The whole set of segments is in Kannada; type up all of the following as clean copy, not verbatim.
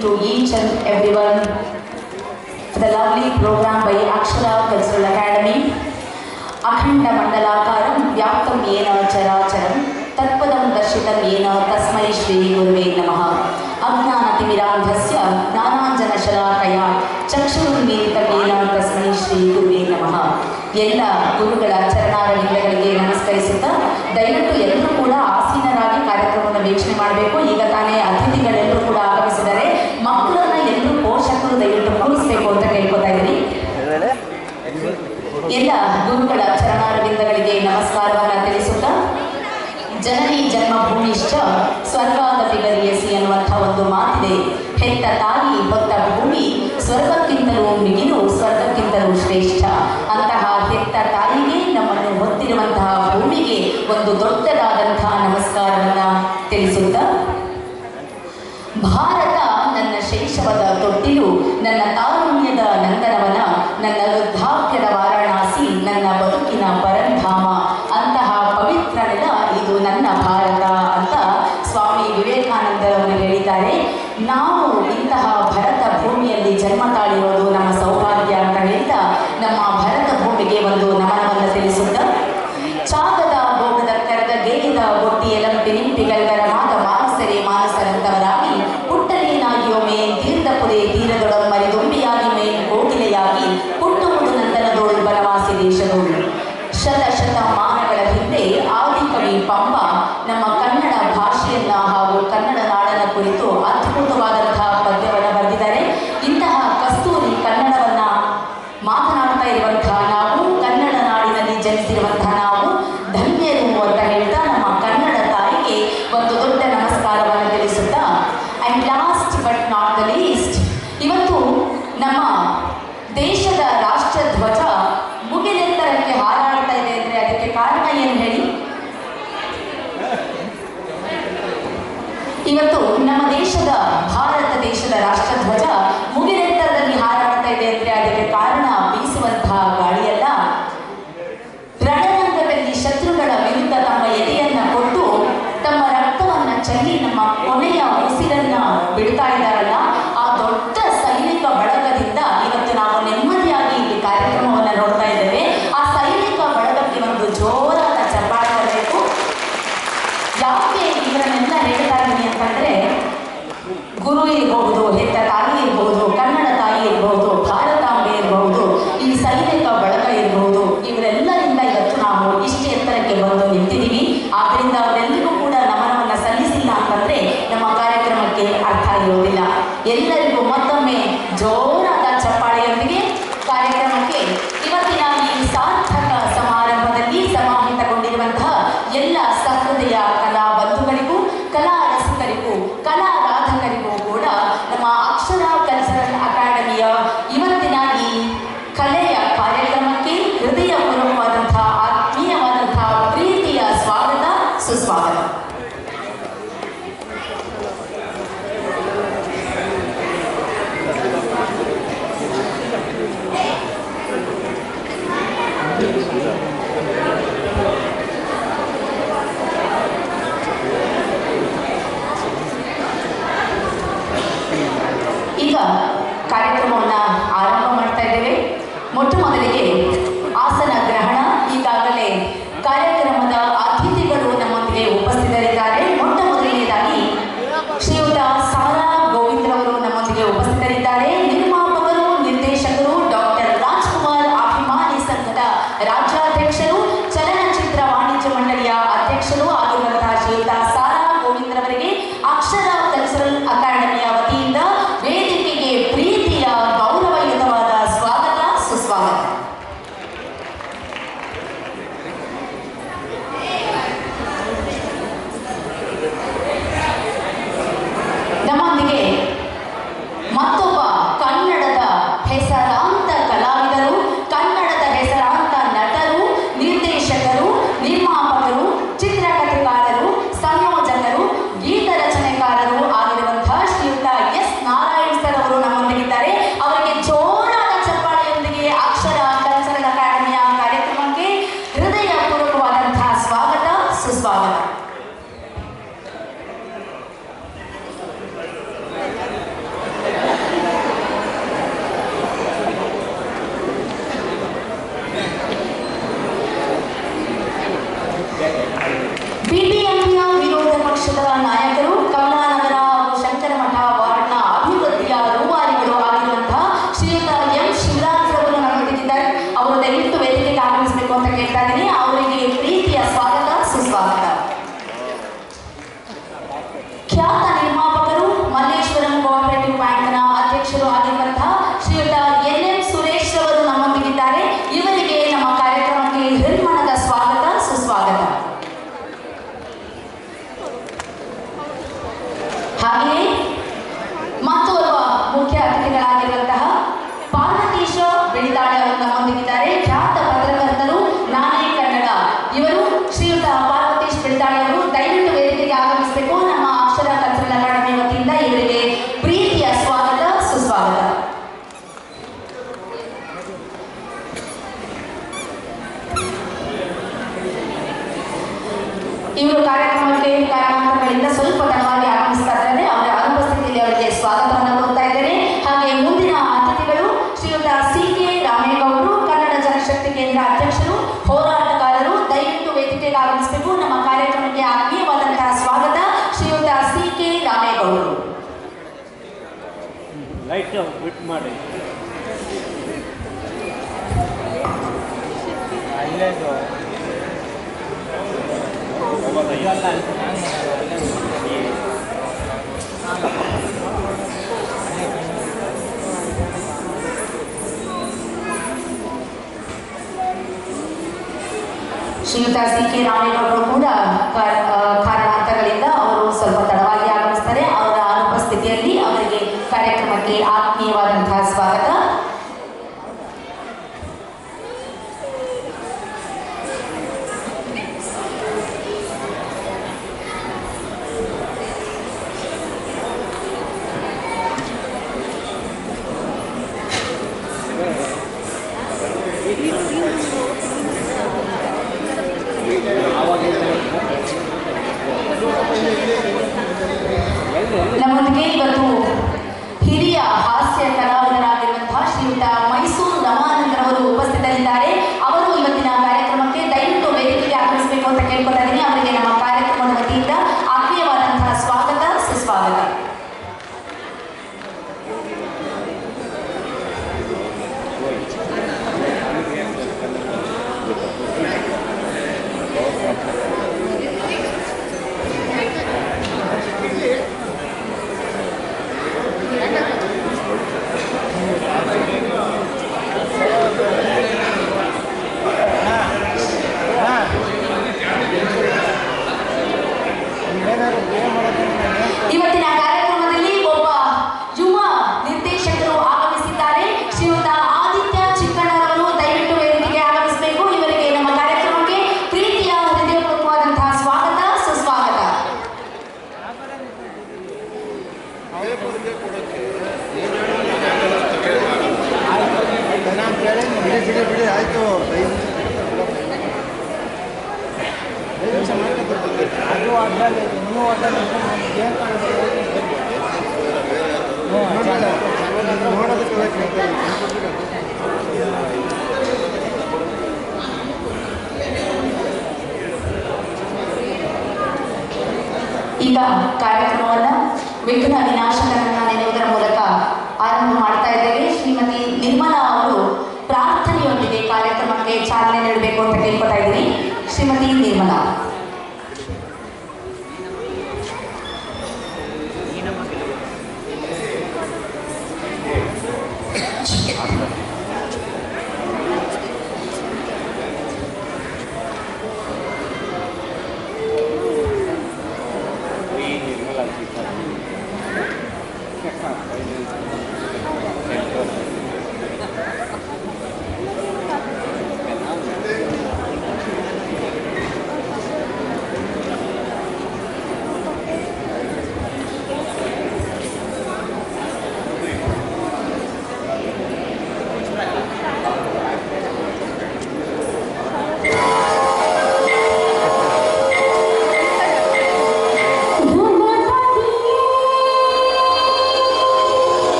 to each and everyone for the lovely program by Akshara Cultural Academy. Akhanda Mandalakaram Vyaptam Yena Characharam Tatpadam Darshitam Yena Tasmai Shri Guruve Namaha. Ajnanatimirandhasya Jnananjana Shalakaya Chakshurunmilitam Yena Tasmai Shri Guruve Namaha. ಎಲ್ಲ ಗುರುಗಳ ಚರಣಾರವಿಂದಗಳಿಗೆ ನಮಸ್ಕರಿಸುತ್ತಾ ದಯವಿಟ್ಟು ಎಲ್ಲರೂ ಕೂಡ ಆಸೀನರಾಗಿ ಕಾರ್ಯಕ್ರಮವನ್ನು ವೀಕ್ಷಣೆ ಮಾಡಬೇಕು. ಈಗ ತಾನೇ ಅತಿಥಿಗಳೆಲ್ಲರೂ ಕೂಡ ಆಗಮಿಸಿದರೆ ಮಕ್ಕಳನ್ನ ಎಲ್ಲರೂ ಪೋಷಕರು ದಯವಿಟ್ಟು ಕೂರಿಸಬೇಕು ಅಂತ ಕೇಳ್ಕೊತಾ ಇದ್ದೀನಿ. ಎಲ್ಲ ಗುರುಗಳ ಚರಣಾರವಿಂದಗಳಿಗೆ ನಮಸ್ಕಾರವನ್ನು ತಿಳಿಸುತ್ತಾ ಜನನಿ ಜನ್ಮಭೂಮಿಶ್ಚ ಸ್ವರ್ಗಾದಪಿ ಗರಿಯಸಿ ಅನ್ನುವಂಥ ಒಂದು ಮಾತಿದೆ. ಹೆತ್ತ ತಾಯಿ ಹೊತ್ತ ಭೂಮಿ ಸ್ವರ್ಗಕ್ಕಿಂತಲೂ ಮಿಗಿಲು ಸ್ವರ್ಗಕ್ಕಿಂತಲೂ ಶ್ರೇಷ್ಠ. ಅಂತಹ ಹೆತ್ತ ತಾಯಿಗೆ ನಮ್ಮನ್ನು ಹೊತ್ತಿರುವಂತಹ ಭೂಮಿಗೆ ಒಂದು ದೊಡ್ಡದಾದಂತಹ ನಮಸ್ಕಾರವನ್ನು ತಿಳಿಸುತ್ತಾ ಭಾರತ ನನ್ನ ಶೈಶವದ ತೊಟ್ಟಿಲು, ನನ್ನ ತಾರುಣ್ಯದ ನಂದನವನ, ನನ್ನ ವೃದ್ಧಾಪ್ಯದ ವಾರಾಣಸಿ, ನನ್ನ ಬದುಕಿನ ಪರಂಧಾಮ. ಅಂತಹ ಪವಿತ್ರ ನೆಲ ಇದು ನನ್ನ ಭಾರತ ಅಂತ ಸ್ವಾಮಿ ವಿವೇಕಾನಂದರವರು ಹೇಳಿದ್ದಾರೆ. ನಾವು ಇಂತಹ ಭರತ ಭೂಮಿಯಲ್ಲಿ ಜನ್ಮ ತಾಳಿರೋದು ನಮ್ಮ ಸೌಭಾಗ್ಯ ಅಂತ ಹೇಳ್ತಾ ನಮ್ಮ ಭರತ ಭೂಮಿಗೆ ಒಂದು ನಮನವನ್ನು ತಿಳಿಸುತ್ತಾ ಚಾಗದ ಭೋಗದ ಕರಗ ಗೇಯದ ಗೊಟ್ಟಿಯಲಂಪಿ ನಿಂಪಿಗಲ್ಗರ ಮಾದ ಮಾನಸರೇ ಮಾನಸರಂತವರಾಗಿ ಪುಟ್ಟನೇನಾಗಿಯೊಮ್ಮೆ ತೀರ್ಥಪುದೆ ತೀರದೊಡಂ ಮರಿದೊಂಬಿಯಾಗಿ ಮೇನ್ ಕೋಗಿಲೆಯಾಗಿ ಪುಟ್ಟಮುದು ನಂದನದೋಳು ಬನವಾಸಿ ದೇಶದೋಳು. ಶತಮಾನಗಳ ಹಿಂದೆ ಆದಿಕವಿ ಪಂಪ ನಮ್ಮ ಕನ್ನಡ ಭಾಷೆಯನ್ನ ಹಾಗೂ ಕನ್ನಡ ನಾಡನ ಕುರಿತು ಅದ್ಭುತವಾದಂತಹ ಪದ್ಯವನ್ನು ಬರೆದಿದ್ದಾರೆ. ಇಂತಹ ಕಸ್ತೂರಿ ಕನ್ನಡವನ್ನ ಮಾತನಾಡ್ತಾ ಇರುವಂತಹ ನಾವು, ಕನ್ನಡ ನಾಡಿನಲ್ಲಿ ಜನಿಸಿರುವಂತಹ ನಾವು ಧನ್ಯರು ಅಂತ ಹೇಳ್ತಾ ನಮ್ಮ ಕನ್ನಡ ತಾಯಿಗೆ ಒಂದು ದೊಡ್ಡ ನಮಸ್ಕಾರವನ್ನು ತಿಳಿಸುತ್ತಾ and last but not the least, ಇವತ್ತು ನಮ್ಮ ದೇಶದ ರಾಷ್ಟ್ರ ಧ್ವಜ ಮುಗಿಲೆತ್ತರಕ್ಕೆ ಹಾರಾಡ್ತಾ ಇದೆ ಅಂದರೆ ಅದಕ್ಕೆ ಕಾರಣ ಏನು ಹೇಳಿ? ಇವತ್ತು ನಮ್ಮ ದೇಶದ ಭಾರತ ದೇಶದ ರಾಷ್ಟ್ರ ಧ್ವಜ ಮುಗಿಲೆತ್ತರದಲ್ಲಿ ಹಾರಾಡ್ತಾ ಇದೆ ಅಂದರೆ ಅದಕ್ಕೆ ಕಾರಣ ಬೀಸುವಂತಹ ಗಾಳಿಯಲ್ಲ, ರಣರಂಗದಲ್ಲಿ ಶತ್ರುಗಳ ವಿರುದ್ಧ ತಮ್ಮ ಎದೆಯನ್ನ ಕೊಟ್ಟು ತಮ್ಮ ರಕ್ತವನ್ನ ಚೆಲ್ಲಿ ನಮ್ಮ ಕೊನೆಯ ಉಸಿರನ್ನ ಬಿಡ್ತಾ ಇದ್ದಾರಲ್ಲ, ಆ ದೊಡ್ಡ ಸೈನಿಕ ಬಳಗದಿಂದ ಇವತ್ತು ನಾವು ನೆಮ್ಮದಿಯಾಗಿ ಇಲ್ಲಿ ಕಾರ್ಯಕ್ರಮವನ್ನು ನೋಡ್ತಾ ಇದ್ದೇವೆ. ಆ ಸೈನಿಕ ಬಳಗಕ್ಕೆ ಒಂದು ಜೋರಾದ ಚಪ್ಪಾಳೆ ಬರಬೇಕು. ಯಾಕೆ ಇವರನ್ನೆಲ್ಲ ಹೇಳ್ತಾ ಇದ್ದೀನಿ ಅಂತಂದ್ರೆ, ಗುರು ಇರಬಹುದು, ಹೆತ್ತ ತಾಯಿ ಇರಬಹುದು, ಕನ್ನಡ ತಾಯಿ ಇರಬಹುದು, ಭಾರತಾಂಬೆ ಇರಬಹುದು, ಈ ಸೈನಿಕ ಬಳಗ ಇರಬಹುದು, ಇವರೆಲ್ಲರಿಂದ ಇವತ್ತು ನಾವು ಇಷ್ಟು ಎತ್ತರಕ್ಕೆ ಬಂದು ನಿಂತಿದ್ದೀವಿ. ಆದ್ದರಿಂದ ಅವರೆಲ್ಲರಿಗೂ ಕೂಡ ನಮನವನ್ನು ಸಲ್ಲಿಸಿಲ್ಲ ಅಂತಂದ್ರೆ ನಮ್ಮ ಕಾರ್ಯಕ್ರಮಕ್ಕೆ ಅರ್ಥ ಇರೋದಿಲ್ಲ. ಎಲ್ಲರಿಗೂ ಮತ್ತೊಮ್ಮೆ ಜೋರಾದ ಚಪ್ಪಾಳೆಯೊಂದಿಗೆ ಕಾರ್ಯಕ್ರಮಕ್ಕೆ ಇವತ್ತಿನ ಈ ಸಾರ್ಥಕ ಸಮಾರಂಭದಲ್ಲಿ ಸಮಾಹಿತಗೊಂಡಿರುವಂತಹ ಎಲ್ಲ ಸಹೃದಯ ಕಲಾ ಬಂಧುಗಳಿಗೂ, ಕಲಾ ರಸಿಕರಿಗೂ, ಕಲಾರಾಧಕರಿಗೂ ಕೂಡ ನಮ್ಮ ಅಕ್ಷರ ಕಲ್ಚರಲ್ ಅಕಾಡೆಮಿಯ ಇವತ್ತಿನ ಈ ಕಲೆಯ ಕಾರ್ಯಕ್ರಮಕ್ಕೆ ಹೃದಯಪೂರ್ವಕವಾದಂತಹ ಆತ್ಮೀಯವಾದಂತಹ ಪ್ರೀತಿಯ ಸ್ವಾಗತ, ಸುಸ್ವಾಗತ. ಈಗ ಕಾರ್ಯಕ್ರಮವನ್ನು ಆರಂಭ ಮಾಡ್ತಾ ಇದ್ದೇವೆ. ಮೊಟ್ಟ ಮೊದಲಿಗೆ ಆಸನ ಗ್ರಹಣ. ಈಗಾಗಲೇ ಕಾರ್ಯಕ್ರಮದ ಅತಿಥಿಗಳು ನಮ್ಮೊಂದಿಗೆ ಉಪಸ್ಥಿತರಿದ್ದಾರೆ. ಮೊಟ್ಟ ಮೊದಲನೇದಾಗಿ ಶ್ರೀಯುತ ಸಾರಾ ಗೋವಿಂದ್ರವರು ನಮ್ಮೊಂದಿಗೆ ಉಪಸ್ಥಿತರಿದ್ದಾರೆ. ನಿರ್ಮಾಪಕರು, ನಿರ್ದೇಶಕರು, ಡಾಕ್ಟರ್ ರಾಜ್ಕುಮಾರ್ ಅಭಿಮಾನಿ ಸಂಘದ ರಾಜ್ಯಾಧ್ಯಕ್ಷರು, ಚಲನಚಿತ್ರ ವಾಣಿಜ್ಯ ಮಂಡಳಿಯ ಅಧ್ಯಕ್ಷರು ಆಗಿರುವಂತಹ ಶ್ರೀಯುತ ಸಾರಾ ಗೋವಿಂದ್ರವರಿಗೆ ಅಕ್ಷರ ಕಲ್ಚರಲ್ ಅಕಾಡೆಮಿಯ ವತಿಯಿಂದ ವೇದಿಕೆಗೆ ಕೇಳ್ಕೊತಾ ಇದ್ದೀನಿ. ಅವರಿಗೆ ಪ್ರೀತಿಯ ಸ್ವಾಗತ ಸುಸ್ವಾಗತ. ಖ್ಯಾತ ನಿರ್ಮಾಪಕರು, ಮಲ್ಲೇಶ್ವರಂ ಕೋಆಪರೇಟಿವ್ ಬ್ಯಾಂಕ್ನ ಅಧ್ಯಕ್ಷರು ಆಗಿರುವಂತಹ ಶ್ರೀಯುತ NM ಸುರೇಶ್ ಅವರು ನಮ್ಮೊಂದಿಗಿದ್ದಾರೆ. ಇವರಿಗೆ ನಮ್ಮ ಕಾರ್ಯಕ್ರಮಕ್ಕೆ ಹೃನ್ಮನದ ಸ್ವಾಗತ ಸುಸ್ವಾಗತ. ಹಾಗೆಯೇ ಮತ್ತೋರ್ವ ಮುಖ್ಯ ಅತಿಥಿಗಳಾಗಿರುವಂತಹ ಪಾರ್ವತೀಶ ಬಿಳಿದಾಳೆ ಅವರು ನಮ್ಮೊಂದಿಗಿದ್ದಾರೆ. ಖ್ಯಾತ ಪತ್ರಕರ್ತರು, ನಾನೇ ಕನ್ನಡ. ಇವರು ಶ್ರೀಯುತ ಪಾರ್ವತೀಶ್ ಬಿಳಿದಾಳೆ ಅವರು ದಯವಿಟ್ಟು ವೇದಿಕೆಗೆ ಆಗಮಿಸಬೇಕು. ನಮ್ಮ ಅಕ್ಷರ ಕಲ್ಚರಲ್ ಅಕಾಡೆಮಿ ವತಿಯಿಂದ ಇವರಿಗೆ ಪ್ರೀತಿಯ ಸ್ವಾಗತ ಸುಸ್ವಾಗತ. ಇವರು ಕಾರ್ಯಕ್ರಮಕ್ಕೆ ಕಾರಣಾಂತರಗಳಿಂದ ಸ್ವಲ್ಪ ತಡವಾಗಿ ಆಗಮಿಸ್ತಾ ಇದ್ದಾರೆ. ಅವರ ಅನುಪಸ್ಥಿತಿಯಲ್ಲಿ ಅವರಿಗೆ ಸ್ವಾಗತವನ್ನು ಕೋರ್ತಾ ಇದ್ದೇನೆ. ಹಾಗೆ ಮುಂದಿನ ಅತಿಥಿಗಳು ಶ್ರೀಯುತ CK ರಾಮೇಗೌಡರು, ಕನ್ನಡ ಜನಶಕ್ತಿ ಕೇಂದ್ರ ಅಧ್ಯಕ್ಷರು, ಹೋರಾಟಗಾರರು. ದಯವಿಟ್ಟು ವೇದಿಕೆಗೆ ಆಗಮಿಸಬೇಕು. ನಮ್ಮ ಕಾರ್ಯಕ್ರಮಕ್ಕೆ ಆತ್ಮೀಯವಾದಂತಹ ಸ್ವಾಗತ ಶ್ರೀಯುತ CK ರಾಮೇಗೌಡರು. ಲೈಟ್ ಬಿಟ್ ಮಾಡಿ ಶ್ರೀಯುತ CK ರಾಮೇಗೌಡರು ಕೂಡ ಕಾರಣಾಂತರಗಳಿಂದ ಅವರು ಸ್ವಲ್ಪ ತಡವಾಗಿ ಆಗಮಿಸ್ತಾರೆ. ಅವರ ಅನುಪಸ್ಥಿತಿಯಲ್ಲಿ ಅವರಿಗೆ ಕಾರ್ಯಕ್ರಮಕ್ಕೆ ಆತ್ಮೀಯವಾದಂತಹ ಸ್ವಾಗತ. ನಮ್ಮೊಂದಿಗೆ ಇವತ್ತು ಹಿರಿಯ ಹಾಸ್ಯ ಕಲಾವಿದರಾಗಿರುವಂತಹ ಶ್ರೀಯುತ ಮೈಸೂರು ರಮಾನಂದರವರು ಉಪಸ್ಥಿತರಿದ್ದಾರೆ. ಅವರು ಇವತ್ತಿನ ಕಾರ್ಯಕ್ರಮಕ್ಕೆ ದಯವಿಟ್ಟು ವೇದಿಕೆಗೆ ಆಗಮಿಸಬೇಕು ಅಂತ ಕೇಳ್ಕೊತಾ ಇದ್ದೀನಿ. ಅವರಿಗೆ ನಮ್ಮ ಕಾರ್ಯಕ್ರಮದ ವತಿಯಿಂದ ಆತ್ಮೀಯವಾದಂತಹ ಸ್ವಾಗತ ಸುಸ್ವಾಗತ. ಇವತ್ತಿನ ಕಾರ್ಯಕ್ರಮದಲ್ಲಿ ಒಬ್ಬ ಯುವ ನಿರ್ದೇಶಕರು ಆಗಮಿಸಿದ್ದಾರೆ. ಶ್ರೀಯುತ ಆದಿತ್ಯ ಚಿಕ್ಕಣ್ಣರವರು ದಯವಿಟ್ಟು ವೇದಿಕೆಗೆ ಆಗಮಿಸಬೇಕು. ಇವರಿಗೆ ನಮ್ಮ ಕಾರ್ಯಕ್ರಮಕ್ಕೆ ಪ್ರೀತಿಯ ಹೃದಯಪೂರ್ವಕವಾದಂತಹ ಸ್ವಾಗತ ಸುಸ್ವಾಗತ. ಆಯ್ತು ಅದು ಅದರಲ್ಲಿ ಇನ್ನೂ ಅದರಲ್ಲಿ ಈಗ ಕಾರ್ಯಕ್ರಮವನ್ನು ವಿಘ್ನ ವಿನಾಶಕರನ್ನ ನೆನೆಯುವುದರ ಮೂಲಕ ಆರಂಭ ಮಾಡ್ತಾ ಇದ್ದೇವೆ. ಶ್ರೀಮತಿ ನಿರ್ಮಲಾ ಅವರು ಪ್ರಾರ್ಥನೆಯೊಂದಿಗೆ ಕಾರ್ಯಕ್ರಮಕ್ಕೆ ಚಾಲನೆ ನೀಡಬೇಕು ಅಂತ ಕೇಳ್ಕೊತಾ ಇದ್ದೀನಿ. ಶ್ರೀಮತಿ ನಿರ್ಮಲಾ.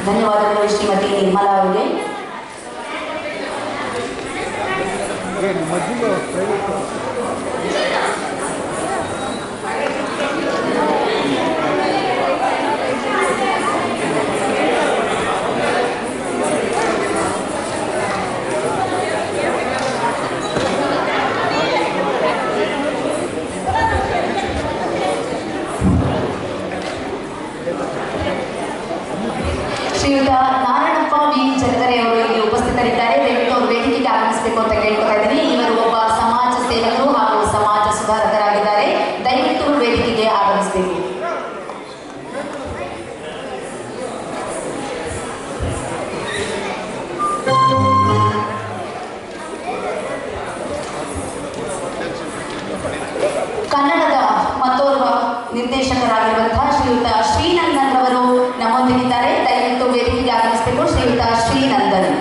ಧನ್ಯವಾದಗಳು ಶ್ರೀಮತಿ ನಿರ್ಮಲಾ ಅವರಿಗೆ. ಶ್ರೀಯುತ ನಾರಾಯಣಪ್ಪ ವಿ ಚಂದರೆ ಅವರು ಇಲ್ಲಿ ಉಪಸ್ಥಿತರಿದ್ದಾರೆ. ದಯವಿಟ್ಟು ಅವರು ವೇದಿಕೆಗೆ ಆಗಮಿಸಬೇಕು ಅಂತ ಕೇಳ್ಕೊತಾ ಇದ್ದೀನಿ. ಇವರು ಒಬ್ಬ ಸಮಾಜ ಸೇವಕರು ಹಾಗೂ ಸಮಾಜ ಸುಧಾರಕರಾಗಿದ್ದಾರೆ. ದಯವಿಟ್ಟು ವೇದಿಕೆಗೆ ಆಗಮಿಸಬೇಕು. ಕನ್ನಡದ ಮತ್ತೋರ್ವ ನಿರ್ದೇಶಕರಾಗಿರುವಂತಹ ಶ್ರೀಯುತ ಶ್ರೀನಂದನ್ ಅವರು ನಮ್ಮೊಂದಿಗಿದ್ದಾರೆ. ದಯವಿಟ್ಟು ವೇದಿಕೆಗೆ ಆಗಮಿಸಬೇಕು. ಶ್ರೀಯುತ ಶ್ರೀನಂದನ್.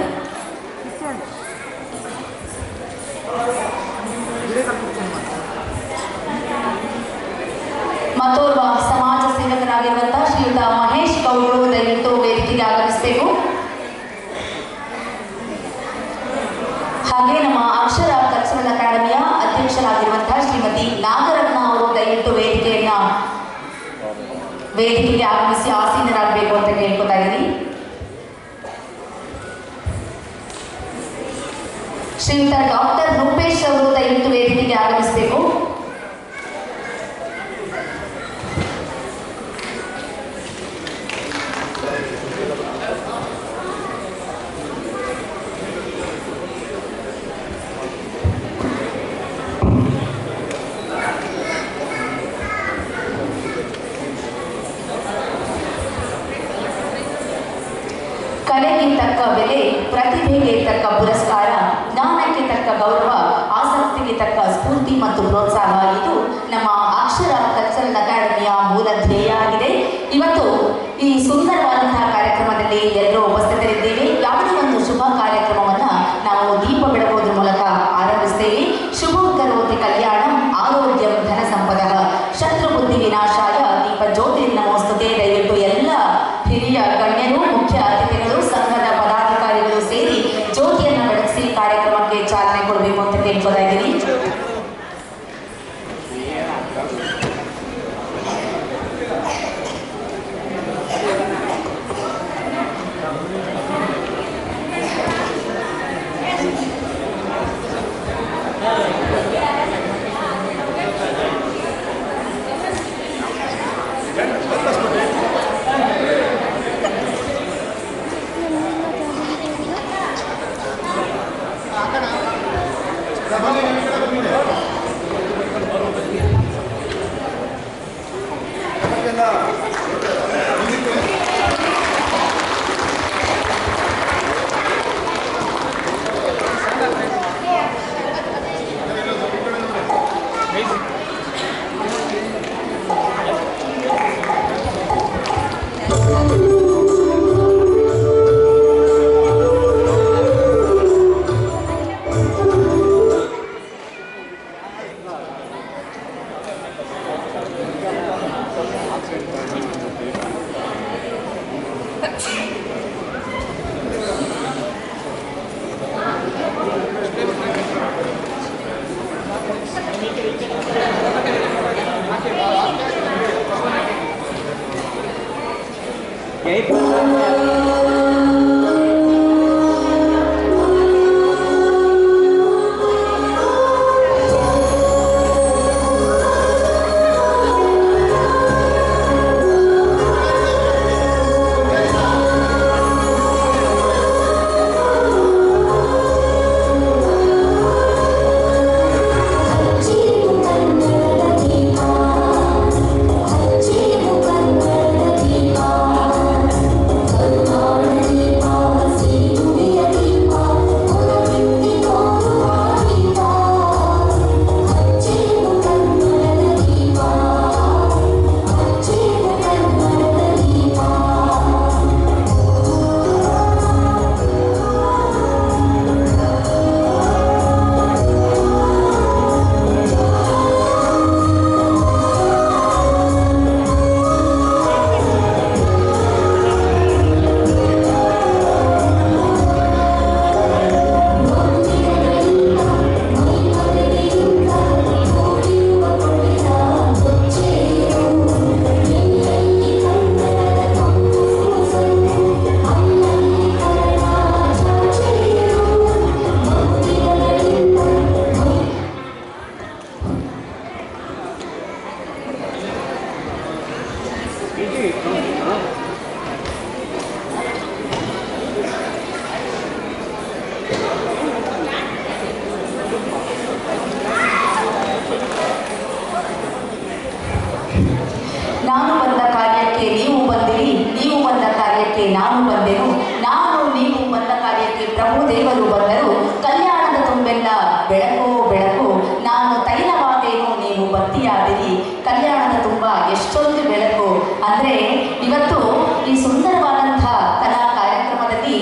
ಮತ್ತೋರ್ವ ಸಮಾಜ ಸೇವಕರಾಗಿರುವಂತಹ ಶ್ರೀಯುತ ಮಹೇಶ್ ಗೌಡರು ದಯವಿಟ್ಟು ವೇದಿಕೆಗೆ ಆಗಮಿಸಬೇಕು. ಹಾಗೆ ನಮ್ಮ ಅಕ್ಷರ ಕಲ್ಚರಲ್ ಅಕಾಡೆಮಿಯ ಅಧ್ಯಕ್ಷರಾಗಿರುವಂತಹ ಶ್ರೀಮತಿ ನಾಗರತ್ನ ಅವರು ದಯವಿಟ್ಟು ವೇದಿಕೆಗೆ ಆಗಮಿಸಿ ಆಸೀನರಾಗಬೇಕು ಅಂತ ಕೇಳ್ಕೊತಾ ಇದ್ದೀನಿ. ಶ್ರೀಯುತ ಡಾಕ್ಟರ್ ರೂಪೇಶ್ ಅವರು ದಯವಿಟ್ಟು ವೇದಿಕೆಗೆ ಆಗಮಿಸಬೇಕು. ಕಲೆಗೆ ತಕ್ಕ ಬೆಲೆ, ಪ್ರತಿಭೆಗೆ ತಕ್ಕ ಪುರಸ್ಕಾರ, ಜ್ಞಾನಕ್ಕೆ ತಕ್ಕ ಗೌರವ, ಆಸಕ್ತಿಗೆ ತಕ್ಕ ಸ್ಫೂರ್ತಿ ಮತ್ತು ಪ್ರೋತ್ಸಾಹ ಇದು ನಮ್ಮ ಅಕ್ಷರ ಕಲ್ಚರಲ್ ಅಕಾಡೆಮಿಯ ಮೂಲ ಧ್ಯೇಯ ಆಗಿದೆ. ಇವತ್ತು ಈ ಸುಂದರವಾದಂತಹ ಕಾರ್ಯಕ್ರಮದಲ್ಲಿ ಎಲ್ಲರೂ ಉಪಸ್ಥಿತರಿದ್ದೇವೆ. ಯಾವುದೇ ಒಂದು ಶುಭ ಕಾರ್ಯಕ್ರಮವನ್ನ ನಾವು ದೀಪ ಬೆಳಗುವುದರ ಮೂಲಕ ಆರಂಭಿಸ್ತೇವೆ. ಶುಭಂ ಕರೋತಿ ಕಲ್ಯಾಣಂ ಆರೋಗ್ಯಂ ಧನ ಸಂಪದಃ ಶತ್ರು ಬುದ್ಧಿ ವಿನಾಶಾಯ ದೀಪ ಜ್ಯೋತಿ ನಮೋಸ್ತುತೆ. ದಯವಿಟ್ಟು ಎಲ್ಲ ಹಿರಿಯ ಗಣ್ಯರು, ಮುಖ್ಯ ಅತಿಥಿಗಳು, ಸಂಘದ ಪದಾಧಿಕಾರಿಗಳು ಸೇರಿ ಜ್ಯೋತಿಯನ್ನು ಬೆಳಗಿಸಿ ಕಾರ್ಯಕ್ರಮಕ್ಕೆ ಚಾಲನೆ ಕೊಡಬೇಕು ಅಂತ ಕೇಳ್ಕೊತಾ ಇದ್ದೀನಿ. Thank you. ನಾನು ಬಂದ ಕಾರ್ಯಕ್ಕೆ ನೀವು ಬಂದಿರಿ, ನೀವು ಬಂದ ಕಾರ್ಯಕ್ಕೆ ನಾನು ಬಂದೆನು, ನಾನು ನೀವು ಬಂದ ಕಾರ್ಯಕ್ಕೆ ಪ್ರಭು ದೇವರು ಬಂದರು. ಕಲ್ಯಾಣದ ತುಂಬೆಲ್ಲ ಬೆಳಕು ಬೆಳಕು, ನಾನು ತೈಲವಾದೇನು ನೀವು ಬತ್ತಿಯಾದಿರಿ. ಕಲ್ಯಾಣದ ತುಂಬ ಎಷ್ಟೊಂದು ಬೆಳಕು ಅಂದರೆ ಇವತ್ತು ಈ ಸುಂದರವಾದಂಥ ಕಲಾ ಕಾರ್ಯಕ್ರಮದಲ್ಲಿ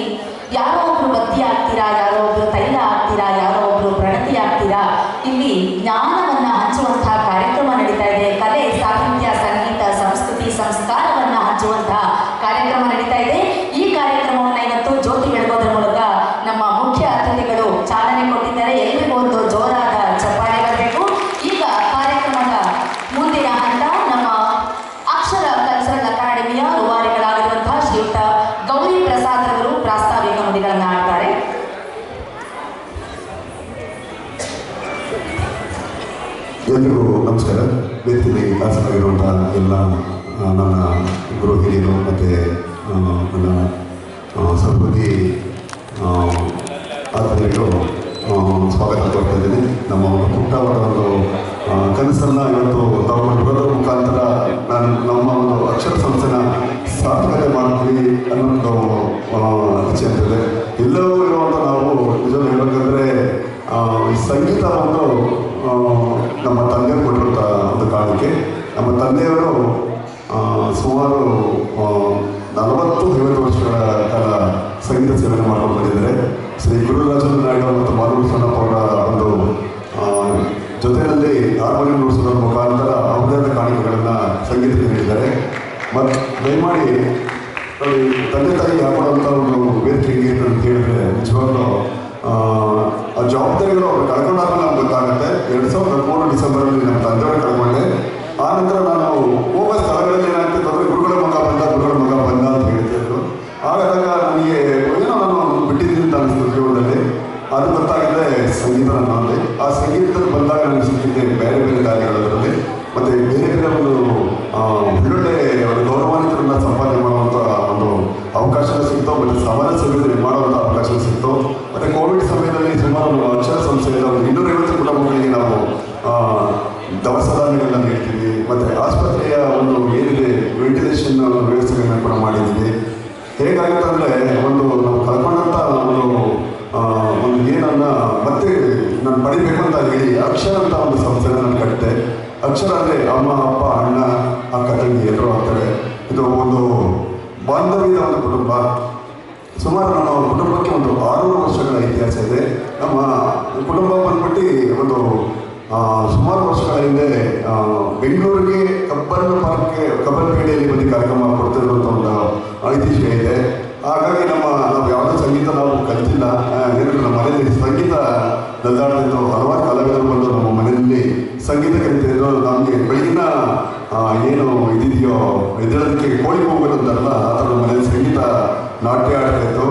ಯಾರೋ ಒಬ್ರು ಬತ್ತಿ ಆಗ್ತೀರಾ, ಯಾರೋ ಒಬ್ರು ತೈಲ ಆಗ್ತೀರಾ, ಯಾರೋ ಒಬ್ರು ಪ್ರಣತಿ ಆಗ್ತೀರಾ. ಇಲ್ಲಿ ಜ್ಞಾನವನ್ನು ಹಂಚುವಂತಹ ಕಾರ್ಯಕ್ರಮ ನಡೀತಾ ಇದೆ. ಕಲೆ, ಸಾಹಿತ್ಯ, ಸಂಗೀತ, ಸಂಸ್ಕೃತಿ, ಸಂಸ್ಕಾರವನ್ನು ಹಂಚುವಂತಹ ಕಾರ್ಯಕ್ರಮ ನಡೀತಾ ಇದೆ. ಈ ಕಾರ್ಯಕ್ರಮವನ್ನು ಇವತ್ತು ಜ್ಯೋತಿ ಬೆಳಗೋದ್ರ ಮೂಲಕ ನಮ್ಮ ಮುಖ್ಯ ಅತಿಥಿಗಳು ಚಾಲನೆ ಕೊಟ್ಟಿದ್ದಾರೆ. ಎಲ್ಲರಿಗೂ ಒಂದು ಜೋರಾದ ಚಪ್ಪಾಳೆ ಬರಬೇಕು. ಈಗ ಕಾರ್ಯಕ್ರಮದ ಮುಂದಿನ ಹಂತ ನಮ್ಮ ಅಕ್ಷರ ಕಲ್ಚರಲ್ ಅಕಾಡೆಮಿಯ ರೂವಾರಿಗಳಾಗಿರುವಂತಹ ಶ್ರೀಯುತ ಗೌರಿ ಪ್ರಸಾದ್ ಅವರು ಪ್ರಾಸ್ತಾವಿಕ ನುಡಿಗಳನ್ನು ಆಡ್ತಾರೆ. ಎಲ್ಲರಿಗೂ ನಮಸ್ಕಾರ. ವೇದಿಕೆಯಲ್ಲಿ ಆಸನಾಗಿರುವಂತಹ ಎಲ್ಲ ನನ್ನ ಗುರು ಹಿರಿಯರು ಮತ್ತು ನನ್ನ ಸಹೋದರಿ ಆತ್ಮೀಯರು ಸ್ವಾಗತ ಕೊಡ್ತಾ ಇದ್ದೀನಿ. ನಮ್ಮ ಪುಟ್ಟವರ ಒಂದು ಕನಸನ್ನು ಇವತ್ತು ತಗೊಂಡು ಬರೋದ್ರ ಮುಖಾಂತರ ನಮ್ಮ ಒಂದು ಅಕ್ಷರ ಸಂಸ್ಥೆನ ಸಾರ್ಥಕತೆ ಮಾಡ್ತೀವಿ ಅನ್ನೋದು ಇಚ್ಛೆ ಅಂತಿದೆ. ಎಲ್ಲವೂ ಇರುವಂಥ ನಾವು ನಿಜವಾಗಿ ಹೇಳಬೇಕಂದ್ರೆ ಸಂಗೀತ ಒಂದು ನಮ್ಮ ತಂದೆಯವರು ಕೊಟ್ಟಿರುವಂಥ ಒಂದು ಕಾರಣಕ್ಕೆ ನಮ್ಮ ತಂದೆಯವರು ಸುಮಾರು 40-50 ವರ್ಷಗಳ ಕಾಲ ಸಂಗೀತ ಸೇವನೆ ಮಾಡ್ಕೊಂಡು ಬಂದಿದ್ದಾರೆ. ಶ್ರೀ ಗುರುರಾಜೇಂದ್ರ ನಾಯ್ಡು ಮತ್ತು ಮಾಧವ ಸಣ್ಣಪ್ಪ ಅವರ ಒಂದು ಜೊತೆಯಲ್ಲಿ ಹಾರ್ಮೋನಿಯಂ ನುಡಿಸೋದ್ರ ಮುಖಾಂತರ ಅವರದೇ ಕಾಣಿಕೆಗಳನ್ನು ಸಂಗೀತಕ್ಕೆ ನೀಡಿದ್ದಾರೆ. ಮತ್ತು ದಯಮಾಡಿ ತಂದೆ ತಾಯಿ ಹಾಕೊಳ್ಳುವಂಥ ಒಂದು ವೇದಿಕೆ ಹೆಂಗೆ ಅಂತ ಹೇಳಿದ್ರೆ ನಿಜವಾಗ್ಲೂ ಆ ಜವಾಬ್ದಾರಿಗಳು ಅವ್ರು ಕಳ್ಕೊಂಡಾಗ ನಮ್ಗೆ ಗೊತ್ತಾಗುತ್ತೆ. 2013 ಡಿಸೆಂಬರಲ್ಲಿ ನಮ್ಮ ತಂದೆಯವರು ಕಳ್ಕೊಂಡೆ. ಆ ನಂತರ ನಾನು ಹೋಗೋ ಸ್ಥಳಗಳಲ್ಲಿ ಏನಾಗ್ತಿತ್ತು ಅಂದರೆ ಗುರುಗಳ ಮಗ ಬಂದ ಅಂತ ಹೇಳ್ತಿದ್ರು. ಆಗಾಗ ನನಗೆ ಏನೋ ನಾನು ಬಿಟ್ಟಿದ್ದೀನಿ ಅಂತ ಅನಿಸ್ತು ಜೀವನದಲ್ಲಿ. ಅದು ಗೊತ್ತಾಗಿದೆ ಸಂಗೀತ ನನ್ನಲ್ಲಿ. ಆ ಸಂಗೀತದಲ್ಲಿ ಬಂದಾಗ ನನಗೆ ಸಿಕ್ಕಿದ್ದೆ ಬೇರೆ ಬೇರೆ ಕಾರ್ಯಗಳಲ್ಲಿ ಮತ್ತು ಬೇರೆ ಬೇರೆ ಒಂದು ಒಳ್ಳೊಳ್ಳೆ ಒಂದು ಗೌರವಾನ್ವಿತರನ್ನ ಸಂಪಾದನೆ ಮಾಡುವಂಥ ಒಂದು ಅವಕಾಶ ಸಿಕ್ತು. ಮತ್ತು ಸಮಾಜ ಸೇವೆ ಮಾಡುವಂಥ ಅವಕಾಶ ಸಿಕ್ತು. ಮತ್ತು ಕೋವಿಡ್ ಸಮಯದಲ್ಲಿ ಸುಮಾರು ಅಕ್ಷರ ಸಂಸ್ಥೆಯಿಂದ ಒಂದು 250 ಕುಟುಂಬಗಳಿಗೆ ನಾವು ದವಸ ಧಾನ್ಯಗಳನ್ನ ನೀಡ್ತೀವಿ. ಮತ್ತು ಆಸ್ಪತ್ರೆಯ ಒಂದು ಏನಿದೆ ವೆಂಟಿಲೇಷನ್ ವ್ಯವಸ್ಥೆಗಳನ್ನ ಕೂಡ ಮಾಡಿದ್ದೀವಿ. ಹೇಗಾಗುತ್ತೆ ಅಂದರೆ ಒಂದು ನಾವು ಕಳ್ಕೊಂಡಂಥ ಒಂದು ಏನನ್ನು ಮತ್ತೆ ನಾನು ಪಡಿಬೇಕು ಅಂತ ಹೇಳಿ ಅಕ್ಷರ ಅಂತ ಒಂದು ಸಂಸ್ಥೆನ ನಾನು ಕಟ್ಟಿದೆ. ಅಕ್ಷರ ಅಂದರೆ ಅಮ್ಮ, ಅಪ್ಪ, ಅಣ್ಣ, ಅಕ್ಕ, ತಂಗಿ ಎಲ್ಲರೂ ಆಗ್ತಾರೆ. ಇದು ಒಂದು ಬಾಂಧವ್ಯದ ಒಂದು ಕುಟುಂಬ. ಸುಮಾರು ನಮ್ಮ ಕುಟುಂಬಕ್ಕೆ ಒಂದು 600 ವರ್ಷಗಳ ಇತಿಹಾಸ ಇದೆ. ನಮ್ಮ ಕುಟುಂಬ ಬಂದ್ಬಿಟ್ಟು ಒಂದು ಸುಮಾರು ವರ್ಷಗಳ ಹಿಂದೆ ಬೆಂಗಳೂರಿಗೆ ಕಬ್ಬನ್ಪೇಟೆಯಲ್ಲಿ ಬಂದು ಕಾರ್ಯಕ್ರಮ ಕೊಡ್ತಿರುವಂಥ ಒಂದು ಐತಿಹ್ಯ ಇದೆ. ಹಾಗಾಗಿ ನಾವು ಯಾವುದೇ ಸಂಗೀತ ನಾವು ಕಲಿತಿಲ್ಲ. ಏನಂದ್ರೆ ನಮ್ಮ ಮನೆಯಲ್ಲಿ ಸಂಗೀತ ನಲ್ಲಾಡ್ತಿದ್ದು ಹಲವಾರು ಕಲಾವಿದರು ಬಂದು ನಮ್ಮ ಮನೆಯಲ್ಲಿ ಸಂಗೀತ ಕಲಿತಿದ್ರು. ನಮಗೆ ಬೆಳಗಿನ ಏನು ಇದಿದೆಯೋ ಎದ್ದೇಳೋದಕ್ಕೆ ಕೋಳಿ ಹೋಗೋದಂತಾರಲ್ಲ ಆ ಥರ ನಮ್ಮ ಮನೆಯಲ್ಲಿ ಸಂಗೀತ ನಾಟ್ಯ ಆಡ್ತಾಯಿತ್ತು.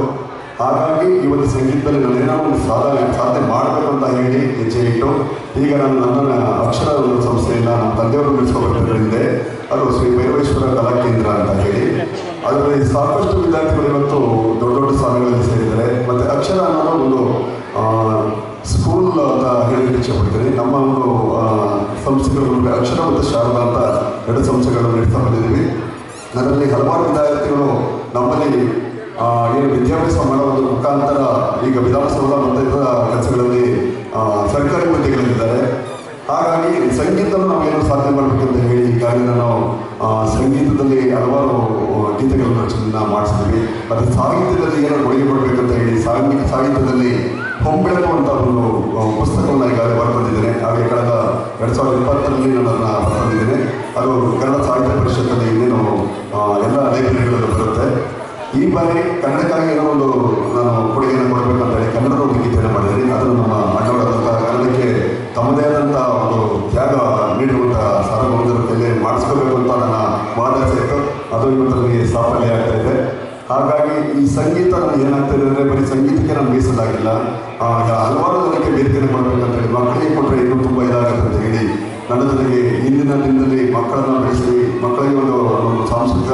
ಹಾಗಾಗಿ ಈ ಒಂದು ಸಂಗೀತದಲ್ಲಿ ನಾನು ಏನೋ ಒಂದು ಸಾಧನೆ ಮಾಡಬೇಕು ಅಂತ ಹೇಳಿ ಹೆಜ್ಜೆ ಇಟ್ಟು ಈಗ ನನ್ನ ಅಕ್ಷರ ಒಂದು ಸಂಸ್ಥೆಯನ್ನು ನಮ್ಮ ತಂದೆಯವರು ನಡೆಸ್ಕೊಬರ್ತಿದ್ದೆ. ಅದು ಶ್ರೀ ಭೈರವೇಶ್ವರ ಕಲಾ ಕೇಂದ್ರ ಅಂತ ಹೇಳಿ ಅದರಲ್ಲಿ ಸಾಕಷ್ಟು ವಿದ್ಯಾರ್ಥಿಗಳು ಇವತ್ತು ದೊಡ್ಡ ದೊಡ್ಡ ಸ್ಥಾನಗಳಲ್ಲಿ ಸೇರಿದ್ದಾರೆ. ಮತ್ತು ಅಕ್ಷರ ಅನ್ನೋದು ಒಂದು ಸ್ಕೂಲ್ ಅಂತ ಹೇಳಿ ಇಚ್ಛೆ ಪಡ್ತೀನಿ. ನಮ್ಮ ಒಂದು ಸಂಸ್ಥೆಗಳು ಅಕ್ಷರ ಮತ್ತು ಶಾರದಾ ಅಂತ 2 ಸಂಸ್ಥೆಗಳನ್ನು ನಡೆಸ್ತಾ ಬಂದಿದ್ದೀವಿ. ಅದರಲ್ಲಿ ಹಲವಾರು ವಿದ್ಯಾರ್ಥಿಗಳು ನಮ್ಮಲ್ಲಿ ಏನು ವಿದ್ಯಾಭ್ಯಾಸ ಮಾಡೋದ್ರ ಮುಖಾಂತರ ಈಗ ವಿಧಾನಸೌಧ ಮತ್ತು ಇತರ ಕೆಲಸಗಳಲ್ಲಿ ಸರ್ಕಾರಿ ಹುದ್ದೆಗಳಿದ್ದಾರೆ. ಹಾಗಾಗಿ ಸಂಗೀತವನ್ನು ನಾವೇನು ಸಾಧನೆ ಮಾಡಬೇಕಂತ ಹೇಳಿ ಈಗಾಗಲೇ ನಾವು ಸಂಗೀತದಲ್ಲಿ ಹಲವಾರು ಗೀತೆಗಳನ್ನು ರಚನೆಯನ್ನು ಮಾಡಿಸಿದ್ವಿ. ಮತ್ತು ಸಾಹಿತ್ಯದಲ್ಲಿ ಏನೋ ಕೊಡುಗೆ ಕೊಡಬೇಕಂತ ಹೇಳಿ ಸಾಹಿತ್ಯದಲ್ಲಿ ಹೊಂಬೆಳಕು ಅಂತ ಒಂದು ಪುಸ್ತಕವನ್ನು ಈಗಾಗಲೇ ಹೊರಬಂದಿದ್ದೇನೆ. ಹಾಗೆ ಕಳೆದ 2020ರಲ್ಲಿ ನಾನು ಅದನ್ನು ಬರೆದಿದ್ದೇನೆ. ಅದು ಕನ್ನಡ ಸಾಹಿತ್ಯ ಪರಿಷತ್ತಲ್ಲಿ ಇನ್ನೇನು ಎಲ್ಲ ಲೈಬ್ರರಿಗಳಲ್ಲೂ ಬರುತ್ತೆ. ಈ ಬಾರಿ ಕನ್ನಡಕ್ಕಾಗಿ ಏನೋ ಒಂದು ನಾನು ಕೊಡುಗೆಯನ್ನು ಕೊಡಬೇಕಂತ ಹೇಳಿ ಕನ್ನಡದ ಒಂದು ಗೀತೆಯನ್ನು ಮಾಡಿದ್ದೀನಿ. ಅದನ್ನು ನಮ್ಮ ಅಣ್ಣವರಾದಂಥ ಕನ್ನಡಕ್ಕೆ ತಮ್ಮದೇ ಆದಂಥ ಒಂದು ತ್ಯಾಗ ನೀಡುವಂಥ ಸಾರ್ವಜನಿಕರಲ್ಲಿ ಮಾಡಿಸ್ಕೋಬೇಕು ಅಂತ ನನ್ನ ಮಹದಾಸೆ ಇತ್ತು. ಅದು ಇವತ್ತಲ್ಲಿ ಸಾಫಲ್ಯ ಆಗ್ತಾ ಇದೆ. ಹಾಗಾಗಿ ಈ ಸಂಗೀತ ನನಗೆ ಏನಾಗ್ತದೆ ಅಂದರೆ ಬರೀ ಸಂಗೀತಕ್ಕೆ ನಾನು ಮೀಸಲಾಗಿಲ್ಲ, ಹಲವಾರು ಜನಕ್ಕೆ ವೇದಿಕೆಯನ್ನು ಕೊಡಬೇಕಂತ ಹೇಳಿ ಮಕ್ಕಳಿಗೆ ಕೊಟ್ಟರೆ ಇನ್ನೂ ತುಂಬ ಇದಾಗುತ್ತೆ ಅಂತ ಹೇಳಿ ನನ್ನ ಜೊತೆಗೆ ಇಂದಿನ ದಿನದಲ್ಲಿ ಮಕ್ಕಳನ್ನು ಬೆಳೆಸಿ ಮಕ್ಕಳಿಗೆ ಒಂದು ಸಾಂಸ್ಕೃತಿಕ